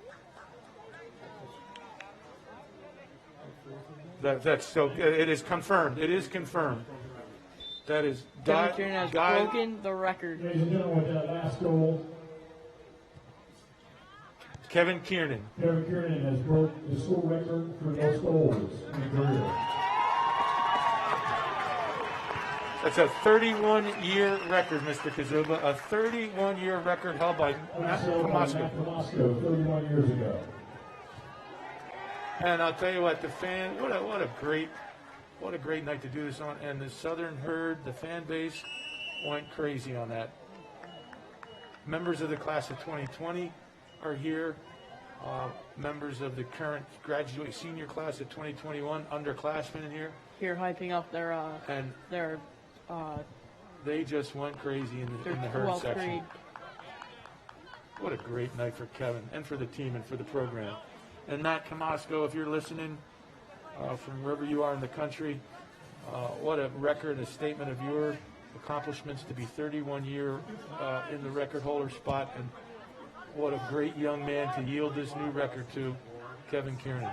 That's so. It is confirmed. It is confirmed. That is Kevin Kieran has broken the record. Ladies and gentlemen, with that last goal, Kevin Kieran. Kevin Kieran has broke the school record for most goals in the career. That's a 31-year record, Mr. Kazuba. A 31-year record held by Matt Tomasco. 31 years ago. And I'll tell you what, the fan, what a great night to do this on. And the Southern herd, the fan base, went crazy on that. Members of the class of 2020 are here. Members of the current graduate senior class of 2021, underclassmen in here. Here hyping up their They just went crazy in the herd 12th section. grade. What a great night for Kevin and for the team and for the program. And Matt Tomasco, if you're listening from wherever you are in the country, What a record, a statement of your accomplishments to be 31 year in the record holder spot, and what a great young man to yield this new record to, Kevin Kiernan.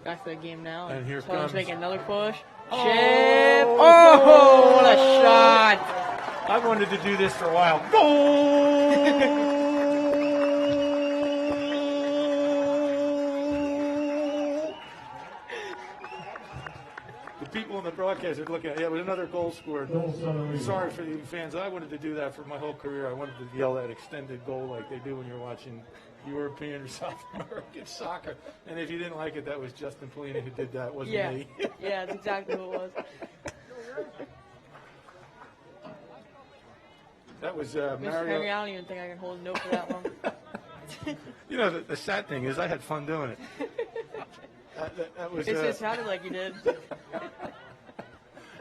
Back to the game now. And here Southern's comes making another push. Chip. Oh, what a shot. I wanted to do this for a while. Goal! The people on the broadcast are looking at it. Yeah, it was another goal scored. Sorry for the fans. I wanted to do that for my whole career. I wanted to yell that extended goal like they do when you're watching European or South American soccer. And if you didn't like it, that was Justin Polina who did that, wasn't me. Yeah, that's exactly who it was. That was Mr. Henry, Mario. I don't even think I can hold a note for that long. You know, the sad thing is I had fun doing it. That was, It sounded like you did.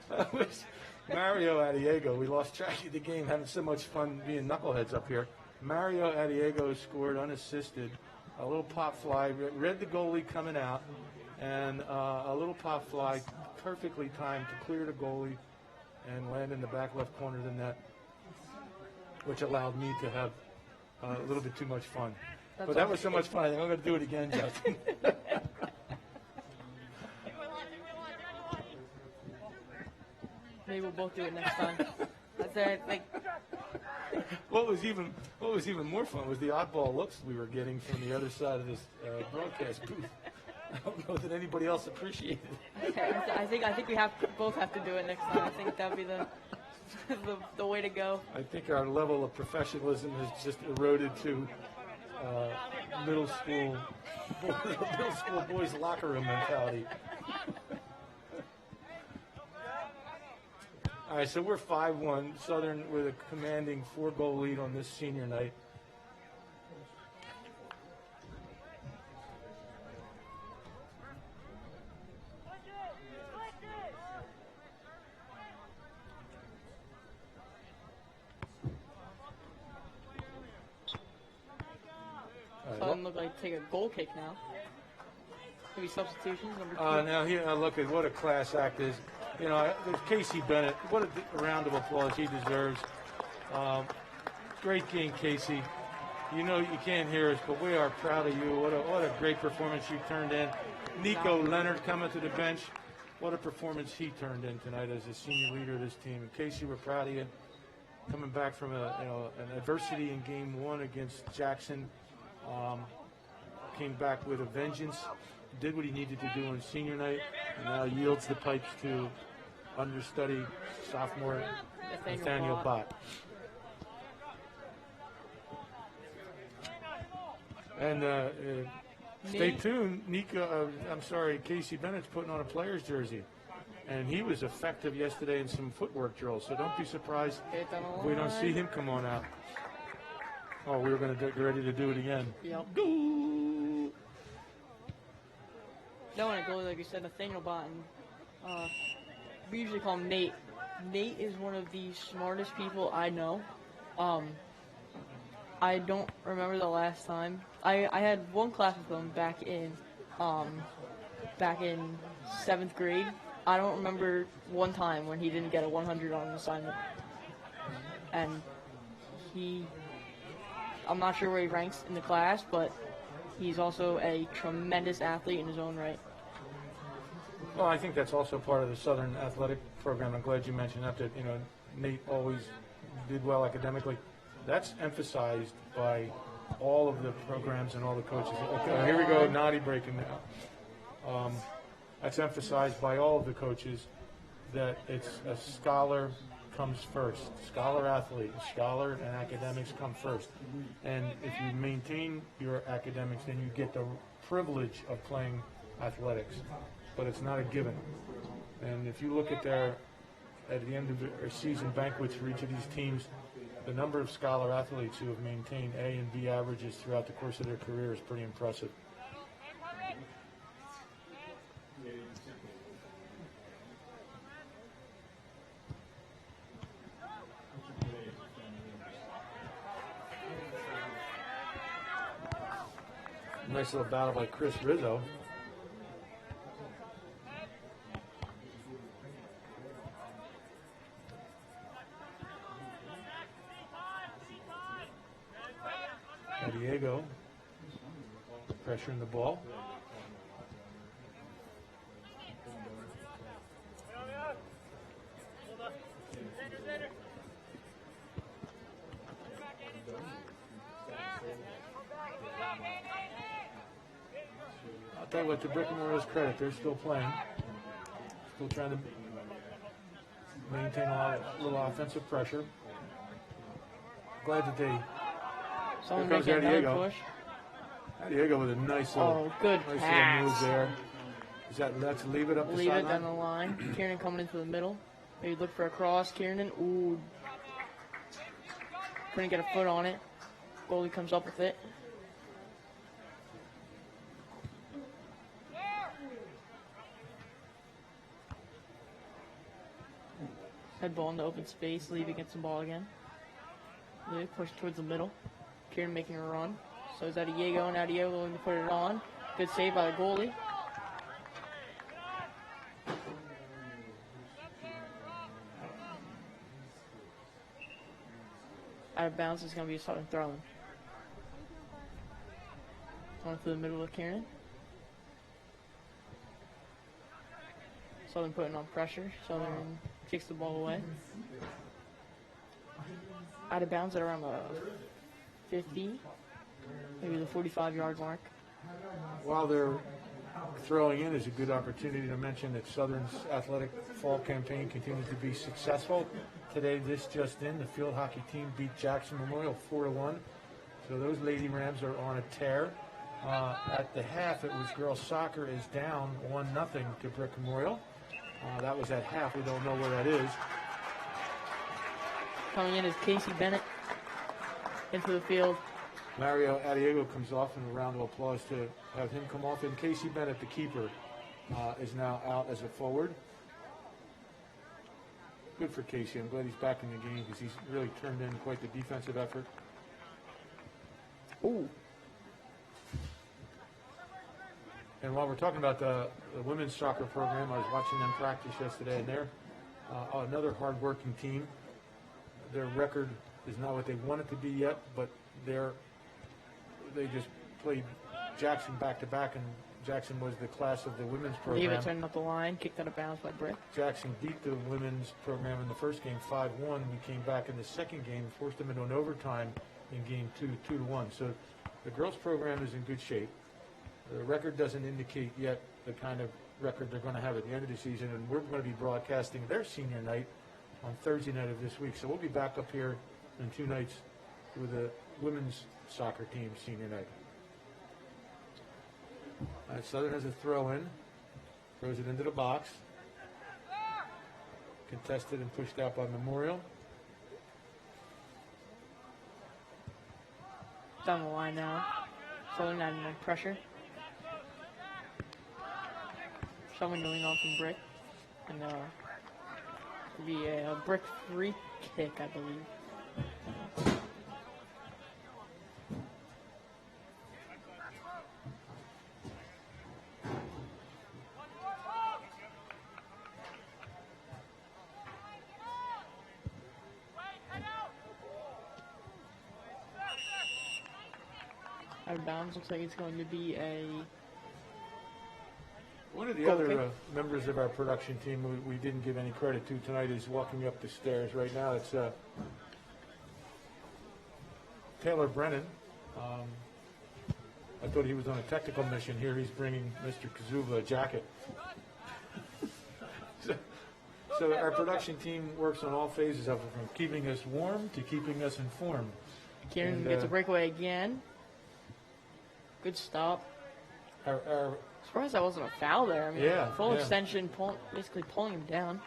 that was Mario Adiego. We lost track of the game, having so much fun being knuckleheads up here. Mario Adiego scored unassisted, a little pop fly, read the goalie coming out, and a little pop fly perfectly timed to clear the goalie and land in the back left corner of the net, which allowed me to have a little bit too much fun. But that was so much fun. I think I'm going to do it again, Justin. Maybe we'll both do it next time. That's it. Like, What was even more fun was the oddball looks we were getting from the other side of this broadcast booth. I don't know that anybody else appreciated it. I think we both have to do it next time. I think that'd be the way to go. I think our level of professionalism has just eroded to middle school boys locker room mentality. All right, so we're 5-1. Southern with a commanding 4-goal lead on this senior night. Southern look like take a goal kick now. Maybe substitutions, number 2. Now here, look at what a class act is. You know, there's Casey Bennett. What a round of applause he deserves. Great game, Casey. You know you can't hear us, but we are proud of you. What a great performance you turned in. Nico Leonard coming to the bench. What a performance he turned in tonight as a senior leader of this team. And Casey, we're proud of you. Coming back from an adversity in game 1 against Jackson, came back with a vengeance. Did what he needed to do on senior night, and now yields the pipes to understudy sophomore Nathaniel Bott. And stay tuned. Casey Bennett's putting on a player's jersey, and he was effective yesterday in some footwork drills. So don't be surprised if we don't see him come on out. Oh, we were going to get ready to do it again. Yep. Go! No, and a goalie, like you said, Nathaniel Botton. We usually call him Nate. Nate is one of the smartest people I know. I don't remember the last time. I had one class with him back in 7th grade. I don't remember one time when he didn't get a 100 on an assignment. And I'm not sure where he ranks in the class, but he's also a tremendous athlete in his own right. Well, I think that's also part of the Southern athletic program. I'm glad you mentioned that Nate always did well academically. That's emphasized by all of the programs and all the coaches. Okay, here we go, Noddy breaking now. That's emphasized by all of the coaches that it's a scholar comes first. Scholar athlete, scholar and academics come first. And if you maintain your academics, then you get the privilege of playing athletics. But it's not a given. And if you look at the end of their season banquets for each of these teams, the number of scholar athletes who have maintained A and B averages throughout the course of their career is pretty impressive. Nice little battle by Chris Rizzo. Diego pressuring the ball. I'll tell you what, to Brick Memorial's credit, they're still playing. Still trying to maintain a little offensive pressure. Glad that they. Someone Here comes making another Diego. push. Diego with a nice little, Good nice pass. little move there. Let's leave it up the Leave it down sideline. the line. Kieran coming into the middle. Maybe look for a cross. Kieran, ooh. Couldn't get a foot on it. Goalie comes up with it. Head ball into open space. Levy gets the ball again. Levy pushed towards the middle. Kieran making a run. So is that Diego, and now Diego going to put it on. Good save by the goalie. Out of bounds is going to be a Southern throw-in. Going through the middle of Kieran. Southern putting on pressure. Southern kicks the ball away. Out of bounds at around the 50, maybe the 45-yard mark. While they're throwing in is a good opportunity to mention that Southern's athletic fall campaign continues to be successful. Today, this just in, the field hockey team beat Jackson Memorial 4-1. So those Lady Rams are on a tear. At the half, it was girls soccer is down 1-0 to Brick Memorial. That was at half. We don't know where that is. Coming in is Casey Bennett into the field. Mario Adiego comes off, and a round of applause to have him come off. And Casey Bennett, the keeper, is now out as a forward. Good for Casey. I'm glad he's back in the game because he's really turned in quite the defensive effort. Ooh. And while we're talking about the women's soccer program, I was watching them practice yesterday, and they're another hard-working team. Their record is not what they want it to be yet, but they just played Jackson back-to-back, and Jackson was the class of the women's program. Leave it turning up the line, kicked out of bounds by Brick. Jackson beat the women's program in the first game 5-1. We came back in the second game, forced them into an overtime in game 2-1. So the girls' program is in good shape. The record doesn't indicate yet the kind of record they're going to have at the end of the season, and we're going to be broadcasting their senior night on Thursday night of this week. So we'll be back up here in 2 nights with the women's soccer team senior night. All right, Southern has a throw-in, throws it into the box. Contested and pushed out by Memorial. Down the line now. Southern adding more pressure. Someone going on from Brick. And it'll be a Brick free kick, I believe. Out of bounds, looks like it's going to be a One of the other members of our production team we didn't give any credit to tonight is walking up the stairs right now. It's Taylor Brennan. I thought he was on a technical mission. Here he's bringing Mr. Kazuba a jacket. So our production team works on all phases of it, from keeping us warm to keeping us informed. Kieran gets a breakaway again. Good stop. Our Surprised that wasn't a foul there. I mean, Yeah, full yeah. extension, basically pulling him down.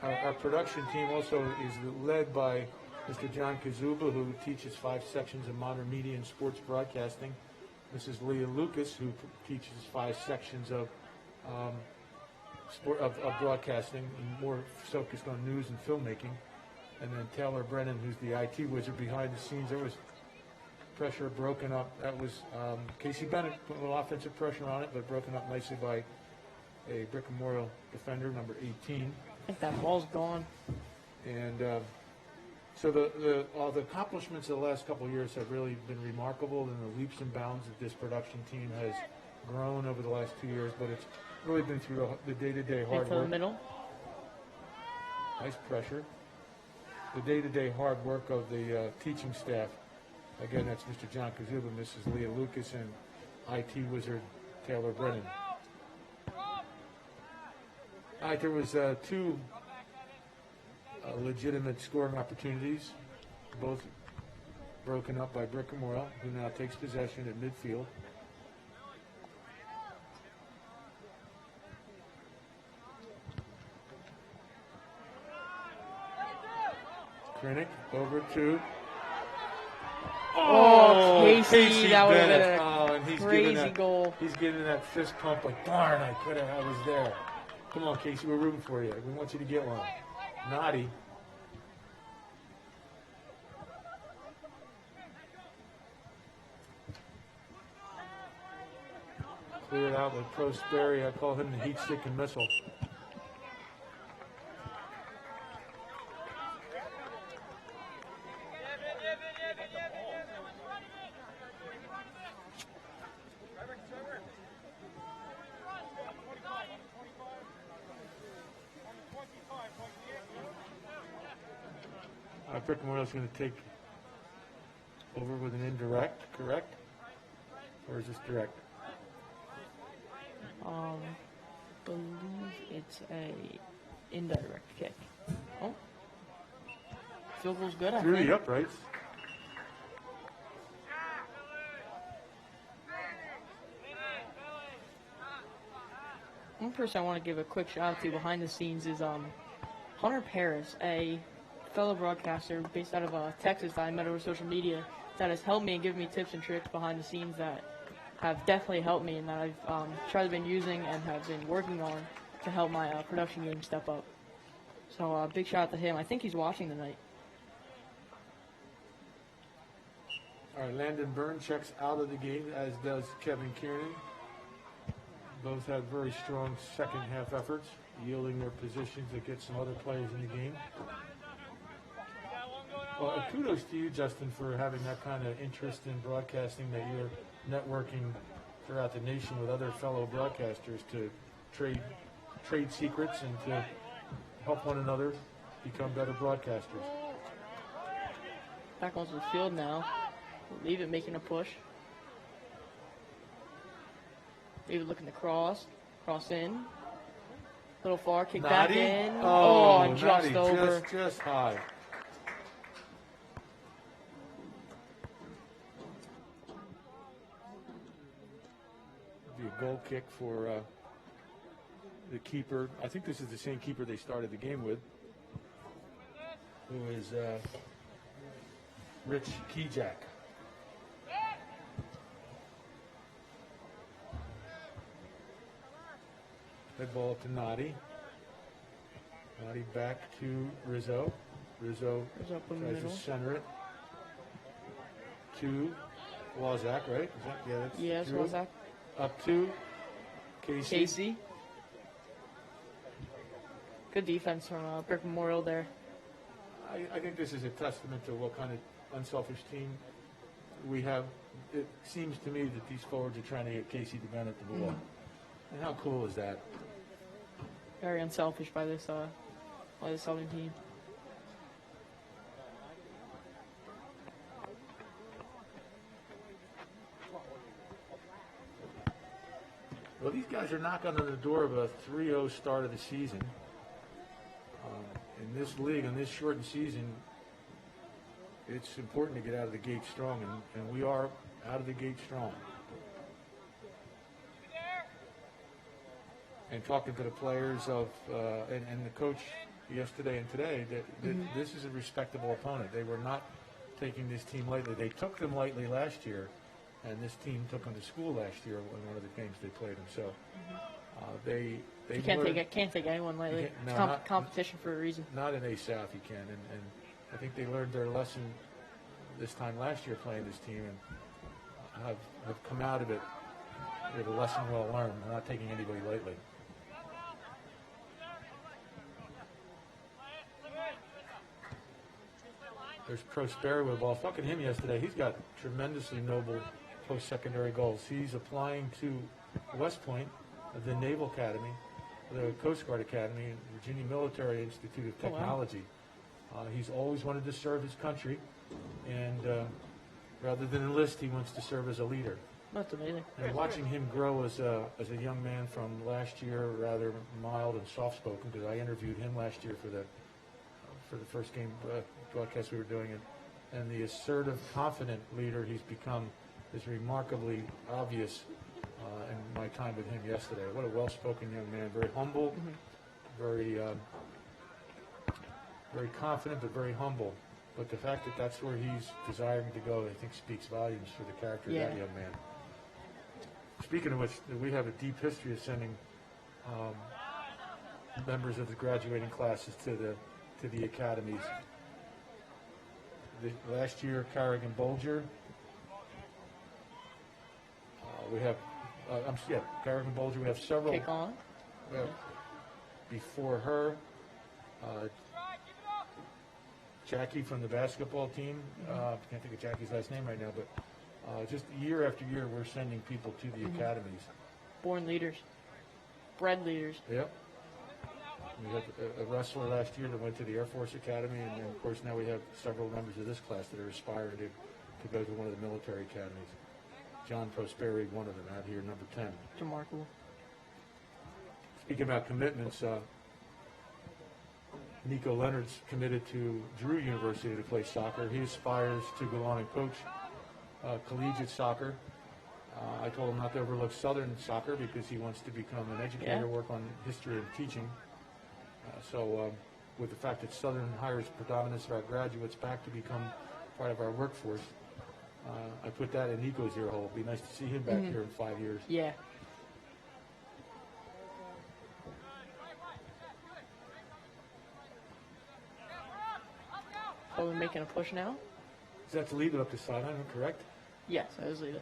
Our production team also is led by Mr. John Kazuba, who teaches 5 sections of modern media and sports broadcasting. Mrs. Leah Lucas, who teaches 5 sections of broadcasting, and more focused on news and filmmaking. And then Taylor Brennan, who's the IT wizard behind the scenes. There was pressure broken up. That was Casey Bennett put a little offensive pressure on it, but broken up nicely by a Brick Memorial defender, number 18. I think that ball's gone. And So the accomplishments of the last couple of years have really been remarkable, and the leaps and bounds that this production team has grown over the last 2 years, but it's really been through the day-to-day hard For work. the middle. Nice pressure. The day-to-day hard work of the teaching staff. Again, that's Mr. John Kazuba, Mrs. Leah Lucas, and IT wizard Taylor Brennan. All right, there was two legitimate scoring opportunities, both broken up by Brickamore, who now takes possession at midfield. Krennic over to Casey, that would have been a and he's crazy giving that, goal. He's giving that fist pump like, darn, I was there. Come on, Casey, we're rooting for you. We want you to get one. Naughty. Cleared out with Prosperi. I call him the heat stick and missile. Brickamore is going to take over with an indirect, correct? Or is this direct? Believe it's a indirect kick. Oh, field goal's good. I Through think. the uprights. One person I want to give a quick shout out to behind the scenes is Hunter Paris, a fellow broadcaster based out of Texas that I met over social media that has helped me and given me tips and tricks behind the scenes that have definitely helped me and that I've tried to been using and have been working on to help my production game step up. So big shout out to him. I think he's watching tonight. All right, Landon Byrne checks out of the game, as does Kevin Kiernan. Both had very strong second half efforts, yielding their positions that get some other players in the game. Well, kudos to you, Justin, for having that kind of interest in broadcasting, that you're networking throughout the nation with other fellow broadcasters to trade secrets and to help one another become better broadcasters. Back onto the field now. Leave it making a push. Leave it looking to cross in. Little far, kick back Naughty. in. Oh, just naughty. over. Just high. Be a goal kick for the keeper. I think this is the same keeper they started the game with, who is Rich Kijak. Head ball up to Naughty. Naughty back to Rizzo. Rizzo up in the tries to middle. center it to Wazak, right? Is that, yeah, that's Yes, Drew. Wazak. Up to Casey. Casey. Good defense from Brick Memorial there. I think this is a testament to what kind of unselfish team we have. It seems to me that these forwards are trying to get Casey to Bennett the ball. And how cool is that? Very unselfish by this Southern team. Well, these guys are knocking on the door of a 3-0 start of the season. In this league, in this shortened season, it's important to get out of the gate strong, and we are out of the gate strong. And talking to the players and the coach yesterday and today, that this is a respectable opponent. They were not taking this team lightly. They took them lightly last year, and this team took them to school last year in one of the games they played them. So they You can't take anyone lightly. No, It's not- competition for a reason. not in A South you can, and I think they learned their lesson this time last year playing this team, and have come out of it with a lesson well learned. They're not taking anybody lightly. There's Prosperi with the ball. Fucking him yesterday. He's got tremendously noble post-secondary goals. He's applying to West Point, the Naval Academy, the Coast Guard Academy, and Virginia Military Institute of Technology. He's always wanted to serve his country, and rather than enlist, he wants to serve as a leader. That's amazing. And watching him grow as a young man from last year, rather mild and soft-spoken, because I interviewed him last year for the first game broadcast we were doing, and the assertive, confident leader he's become is remarkably obvious in my time with him yesterday. What a well-spoken young man, very humble, very confident, but very humble. But the fact that that's where he's desiring to go, I think, speaks volumes for the character of that young man. Speaking of which, we have a deep history of sending members of the graduating classes to the academies. Last year, Carrigan Bolger. We have, Carrigan Bolger. We have several. Kick on. Before her, Jackie from the basketball team. Can't think of Jackie's last name right now, but just year after year, we're sending people to the academies. Born leaders. Bred leaders. Yep. We had a wrestler last year that went to the Air Force Academy, and then, of course, now we have several members of this class that are aspiring to go to one of the military academies. John Prosperi, one of them, out here, number 10. It's remarkable. Speaking about commitments, Nico Leonard's committed to Drew University to play soccer. He aspires to go on and coach collegiate soccer. I told him not to overlook Southern soccer because he wants to become an educator, work on history and teaching. So with the fact that Southern hires predominance of our graduates back to become part of our workforce, I put that in Nico's ear hole. It'd be nice to see him back here in 5 years. Yeah. So we're making a push now? Is that to lead it up the sideline, correct? Yes, that is leader.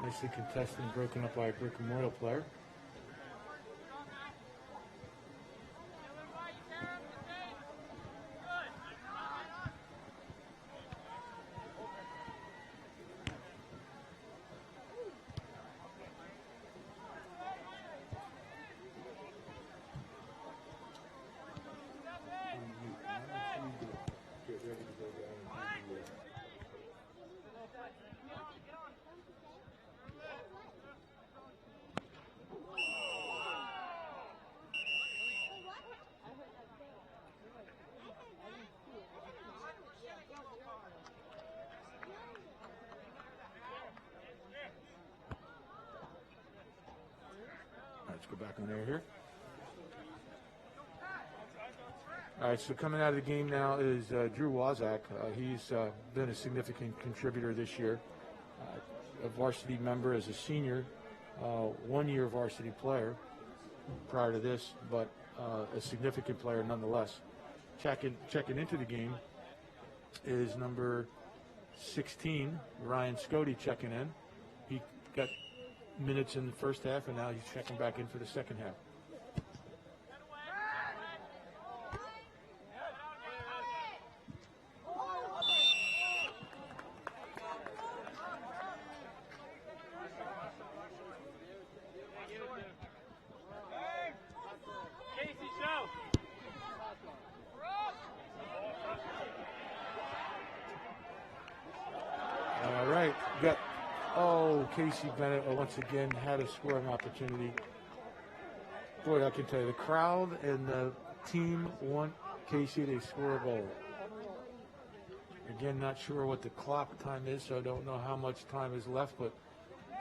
Nicely contested and broken up by a Brick Memorial player. Let's go back on there here. All right, so coming out of the game now is Drew Wazak. He's been a significant contributor this year, a varsity member as a senior, 1 year varsity player prior to this, but a significant player nonetheless. Checking into the game is number 16, Ryan Scody, checking in. He got minutes in the first half, and now he's checking back in for the second half. All right, got Casey Bennett once again had a scoring opportunity. Boy, I can tell you, the crowd and the team want Casey to score a goal. Again, not sure what the clock time is, so I don't know how much time is left, but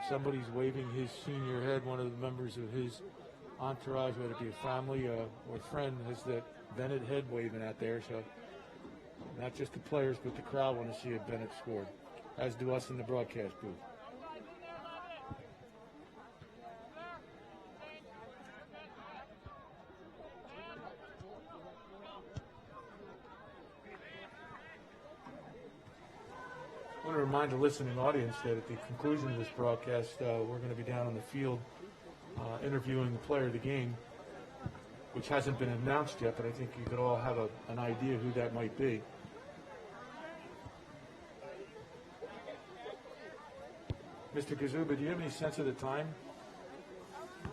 somebody's waving his senior head. One of the members of his entourage, whether it be a family or friend, has that Bennett head waving out there. So not just the players, but the crowd want to see if Bennett scored, as do us in the broadcast booth. I want to remind the listening audience that at the conclusion of this broadcast, we're going to be down on the field interviewing the player of the game. which hasn't been announced yet, but I think you could all have an idea who that might be. Mr. Kazuba, do you have any sense of the time? All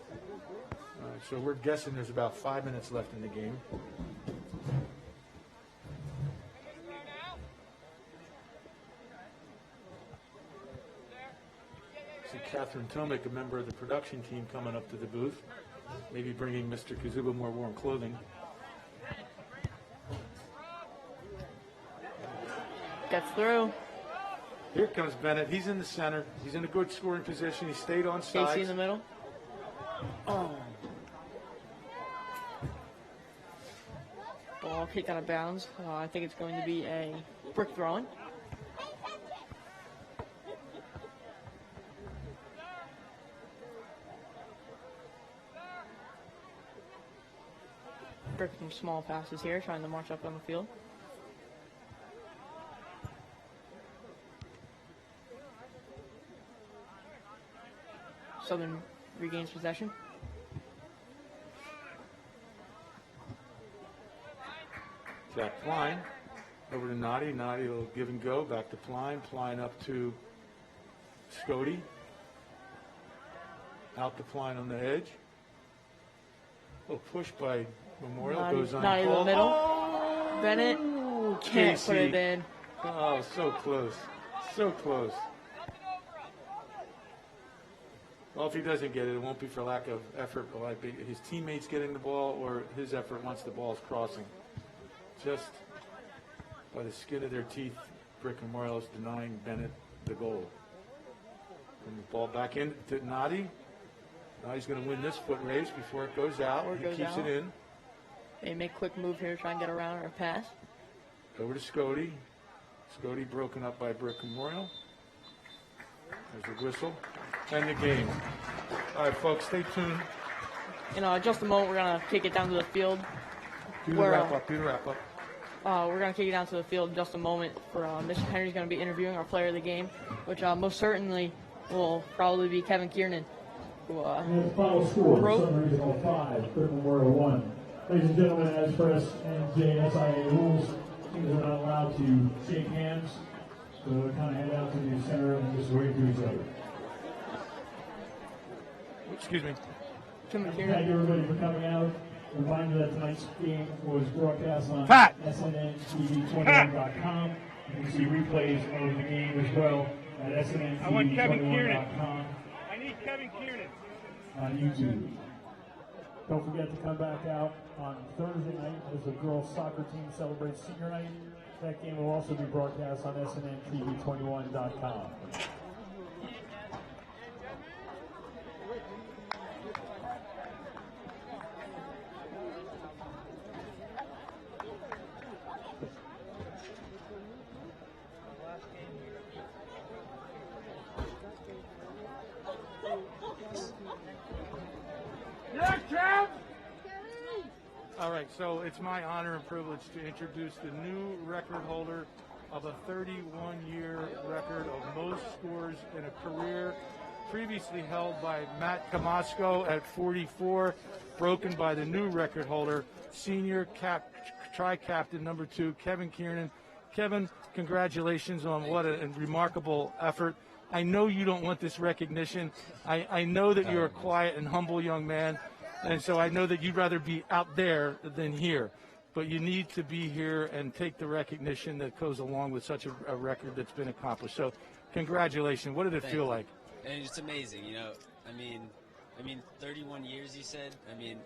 right, so we're guessing there's about 5 minutes left in the game. See Catherine Tomick, a member of the production team, coming up to the booth, maybe bringing Mr. Kazuba more warm clothing. Gets through. Here comes Bennett. He's in the center. He's in a good scoring position. He stayed on sides. Casey in the middle. Oh. Ball kicked out of bounds. I think it's going to be a brick throwing. Brick some small passes here, trying to march up on the field. Southern regains possession. Jack Klein over to Noddy. Noddy will give and go. Back to Klein. Klein up to Scody. Out to Klein on the edge. A little push by Memorial. Noddy, Goes on. Noddy in the middle. Oh, Bennett can't put it Casey. in. Oh, so close. So close. Well, if he doesn't get it, it won't be for lack of effort, but like his teammates getting the ball or his effort once the ball is crossing. Just by the skin of their teeth, Brick Memorial is denying Bennett the goal. And the ball back in to Noddy. Now he's going to win this foot race before it goes out. Before it He goes keeps out. it in. They make a quick move here, try and get around or pass. Over to Scody. Scody broken up by Brick Memorial. There's a whistle. And the game. All right, folks, stay tuned. In just a moment, we're going to kick it down to the field. Do the We're, wrap up. Do the wrap up. We're going to kick it down to the field in just a moment for Mr. Henry's going to be interviewing our player of the game, which most certainly will probably be Kevin Kiernan. Who, And the final score, broke. Southern Regional 5, Brick Memorial 1. Ladies and gentlemen, as per SNN and SIA rules, teams are not allowed to shake hands, so we kind of head out to the center and just wave to each other. Excuse me. Kevin Thank Kiernan. you everybody for coming out. Reminder that tonight's game was broadcast on Pat. SNNTV21.com. You can see replays of the game as well at SNNTV21.com. I need Kevin Kiernan. On YouTube. Don't forget to come back out on Thursday night as the girls soccer team celebrates senior night. That game will also be broadcast on SNNTV21.com. All right, so it's my honor and privilege to introduce the new record holder of a 31-year record of most scores in a career, previously held by Matt Camasco at 44, broken by the new record holder, senior tri-captain number 2, Kevin Kiernan. Kevin, congratulations on what a remarkable effort. I know you don't want this recognition. I know that you're a quiet and humble young man. And so I know that you'd rather be out there than here, but you need to be here and take the recognition that goes along with such a record that's been accomplished. So congratulations. What did it feel like? And it's amazing, you know. I mean, 31 years, you said. I mean,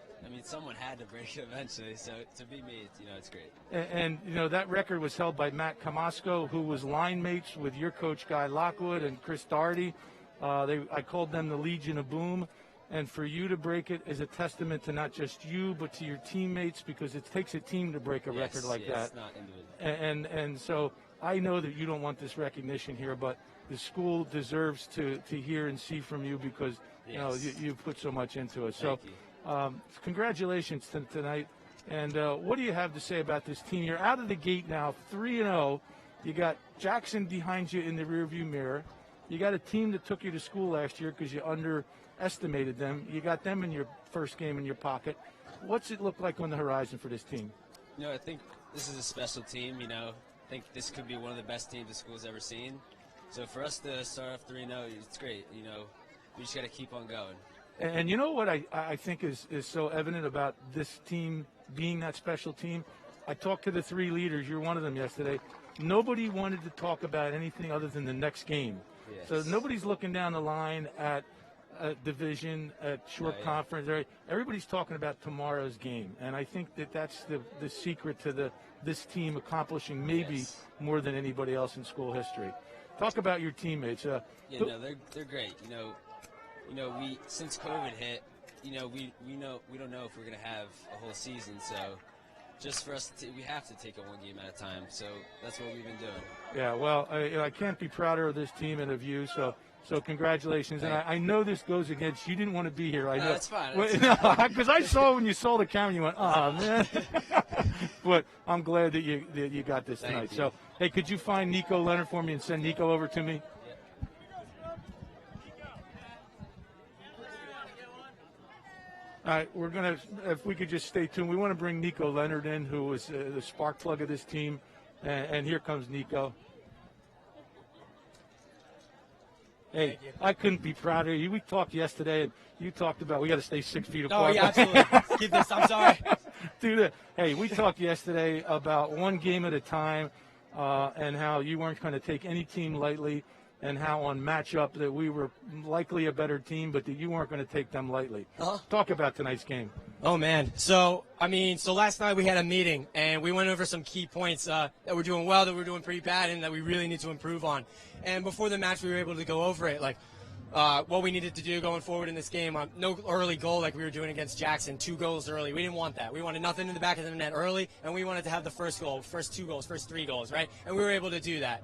someone had to break it eventually. So to be me, it's great. And that record was held by Matt Camasco, who was line mates with your coach Guy Lockwood and Chris Doherty. I called them the Legion of Boom. And for you to break it is a testament to not just you, but to your teammates, because it takes a team to break a record like that. It's not individual. And so I know that you don't want this recognition here, but the school deserves to hear and see from you because you put so much into it. So congratulations tonight. And what do you have to say about this team? You're out of the gate now, 3-0. You got Jackson behind you in the rearview mirror. You got a team that took you to school last year because you underestimated them. You got them in your first game in your pocket. What's it look like on the horizon for this team? I think this is a special team. I think this could be one of the best teams the school's ever seen. So for us to start off 3-0, it's great. We just got to keep on going. And you know what I think is so evident about this team being that special team? I talked to the 3 leaders. You're one of them yesterday. Nobody wanted to talk about anything other than the next game. Yes. So nobody's looking down the line at division, at short conference. Everybody's talking about tomorrow's game. And I think that's the secret to this team accomplishing maybe more than anybody else in school history. Talk about your teammates. They're great. We since COVID hit, we don't know if we're gonna have a whole season. So just for us, we have to take it one game at a time. So that's what we've been doing. Yeah, well, I can't be prouder of this team and of you. So congratulations. And I know this goes against you. Didn't want to be here. I know. That's fine. Because I saw when you saw the camera, you went, "Oh man." But I'm glad that you got this tonight. So hey, could you find Nico Leonard for me and send Nico over to me? All right, we're going to, if we could just stay tuned, we want to bring Nico Leonard in, who was the spark plug of this team. And here comes Nico. Hey, I couldn't be prouder of you. We talked yesterday, and you talked about we got to stay 6 feet apart. Oh, yeah, absolutely. Keep this. I'm sorry. Dude, hey, we talked yesterday about one game at a time and how you weren't going to take any team lightly, and how on matchup that we were likely a better team, but that you weren't going to take them lightly. Talk about tonight's game. Oh, man. So last night we had a meeting, and we went over some key points that we're doing well, that we're doing pretty bad, and that we really need to improve on. And before the match, we were able to go over it, like what we needed to do going forward in this game. No early goal like we were doing against Jackson, 2 goals early. We didn't want that. We wanted nothing in the back of the net early, and we wanted to have the first goal, first 2 goals, first 3 goals, right? And we were able to do that.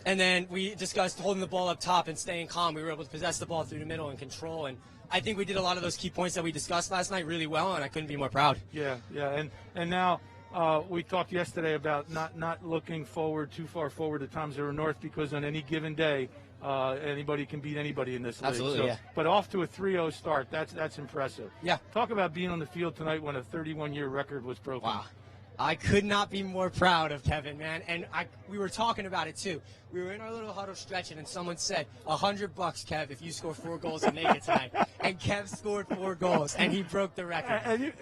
And then we discussed holding the ball up top and staying calm. We were able to possess the ball through the middle and control. And I think we did a lot of those key points that we discussed last night really well, and I couldn't be more proud. Yeah. And now we talked yesterday about not looking forward too far forward to Tom Zero North, because on any given day, anybody can beat anybody in this league. Absolutely, yeah. But off to a 3-0 start, that's impressive. Yeah. Talk about being on the field tonight when a 31-year record was broken. Wow. I could not be more proud of Kevin, man. And we were talking about it, too. We were in our little huddle stretching, and someone said, $100, Kev, if you score 4 goals and make it tonight. And Kev scored 4 goals, and he broke the record.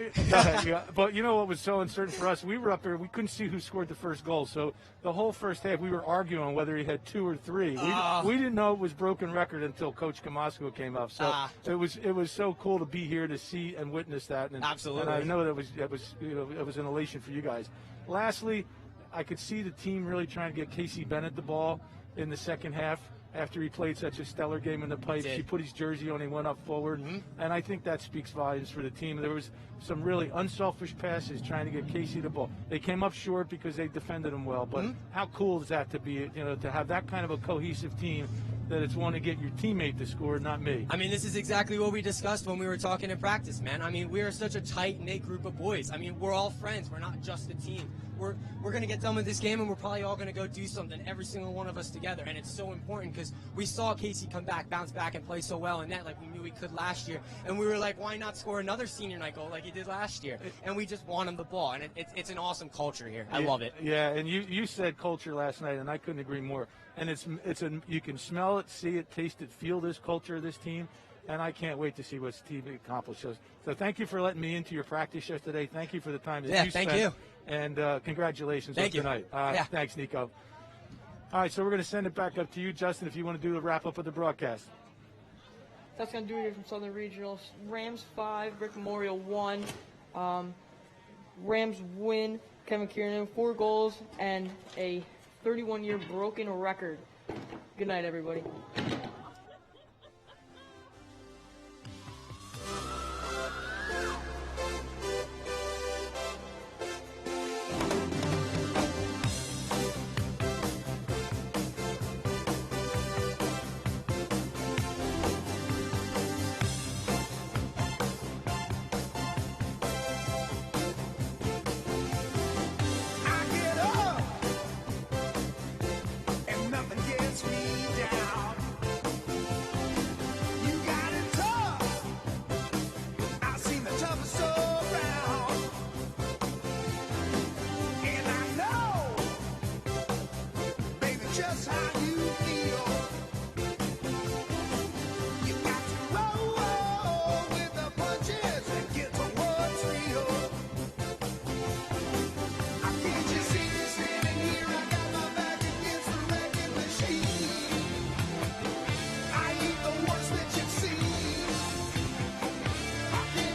But you know what was so uncertain for us? We were up there. We couldn't see who scored the first goal. So the whole first half, we were arguing whether he had 2 or 3. We didn't know it was broken record until Coach Kamasco came up. So it was so cool to be here to see and witness that. And, absolutely. And I know it was an elation for you guys. Lastly, I could see the team really trying to get Casey Bennett the ball in the second half after he played such a stellar game in the pipes. He put his jersey on, he went up forward, and I think that speaks volumes for the team. There was some really unselfish passes trying to get Casey the ball. They came up short because they defended him well, but how cool is that to be, to have that kind of a cohesive team, that it's one to get your teammate to score, not me. I mean, this is exactly what we discussed when we were talking in practice, man. I mean, we are such a tight-knit group of boys. I mean, we're all friends. We're not just a team. We're going to get done with this game, and we're probably all going to go do something, every single one of us together. And it's so important because we saw Casey come back, bounce back, and play so well in net like we knew he could last year. And we were like, why not score another senior night goal like he did last year? And we just want him the ball. And it's an awesome culture here. I love it. Yeah, and you said culture last night, and I couldn't agree more. And you can smell it, see it, taste it, feel this culture of this team. And I can't wait to see what Steve accomplishes. So thank you for letting me into your practice yesterday. Thank you for the time that you spent. Thank you. And congratulations on tonight. Yeah. Thanks, Nico. All right, so we're going to send it back up to you, Justin, if you want to do the wrap-up of the broadcast. That's going to do it here from Southern Regional. Rams 5, Brick Memorial 1. Rams win. Kevin Kiernan, 4 goals and a 31-year broken record. Good night, everybody.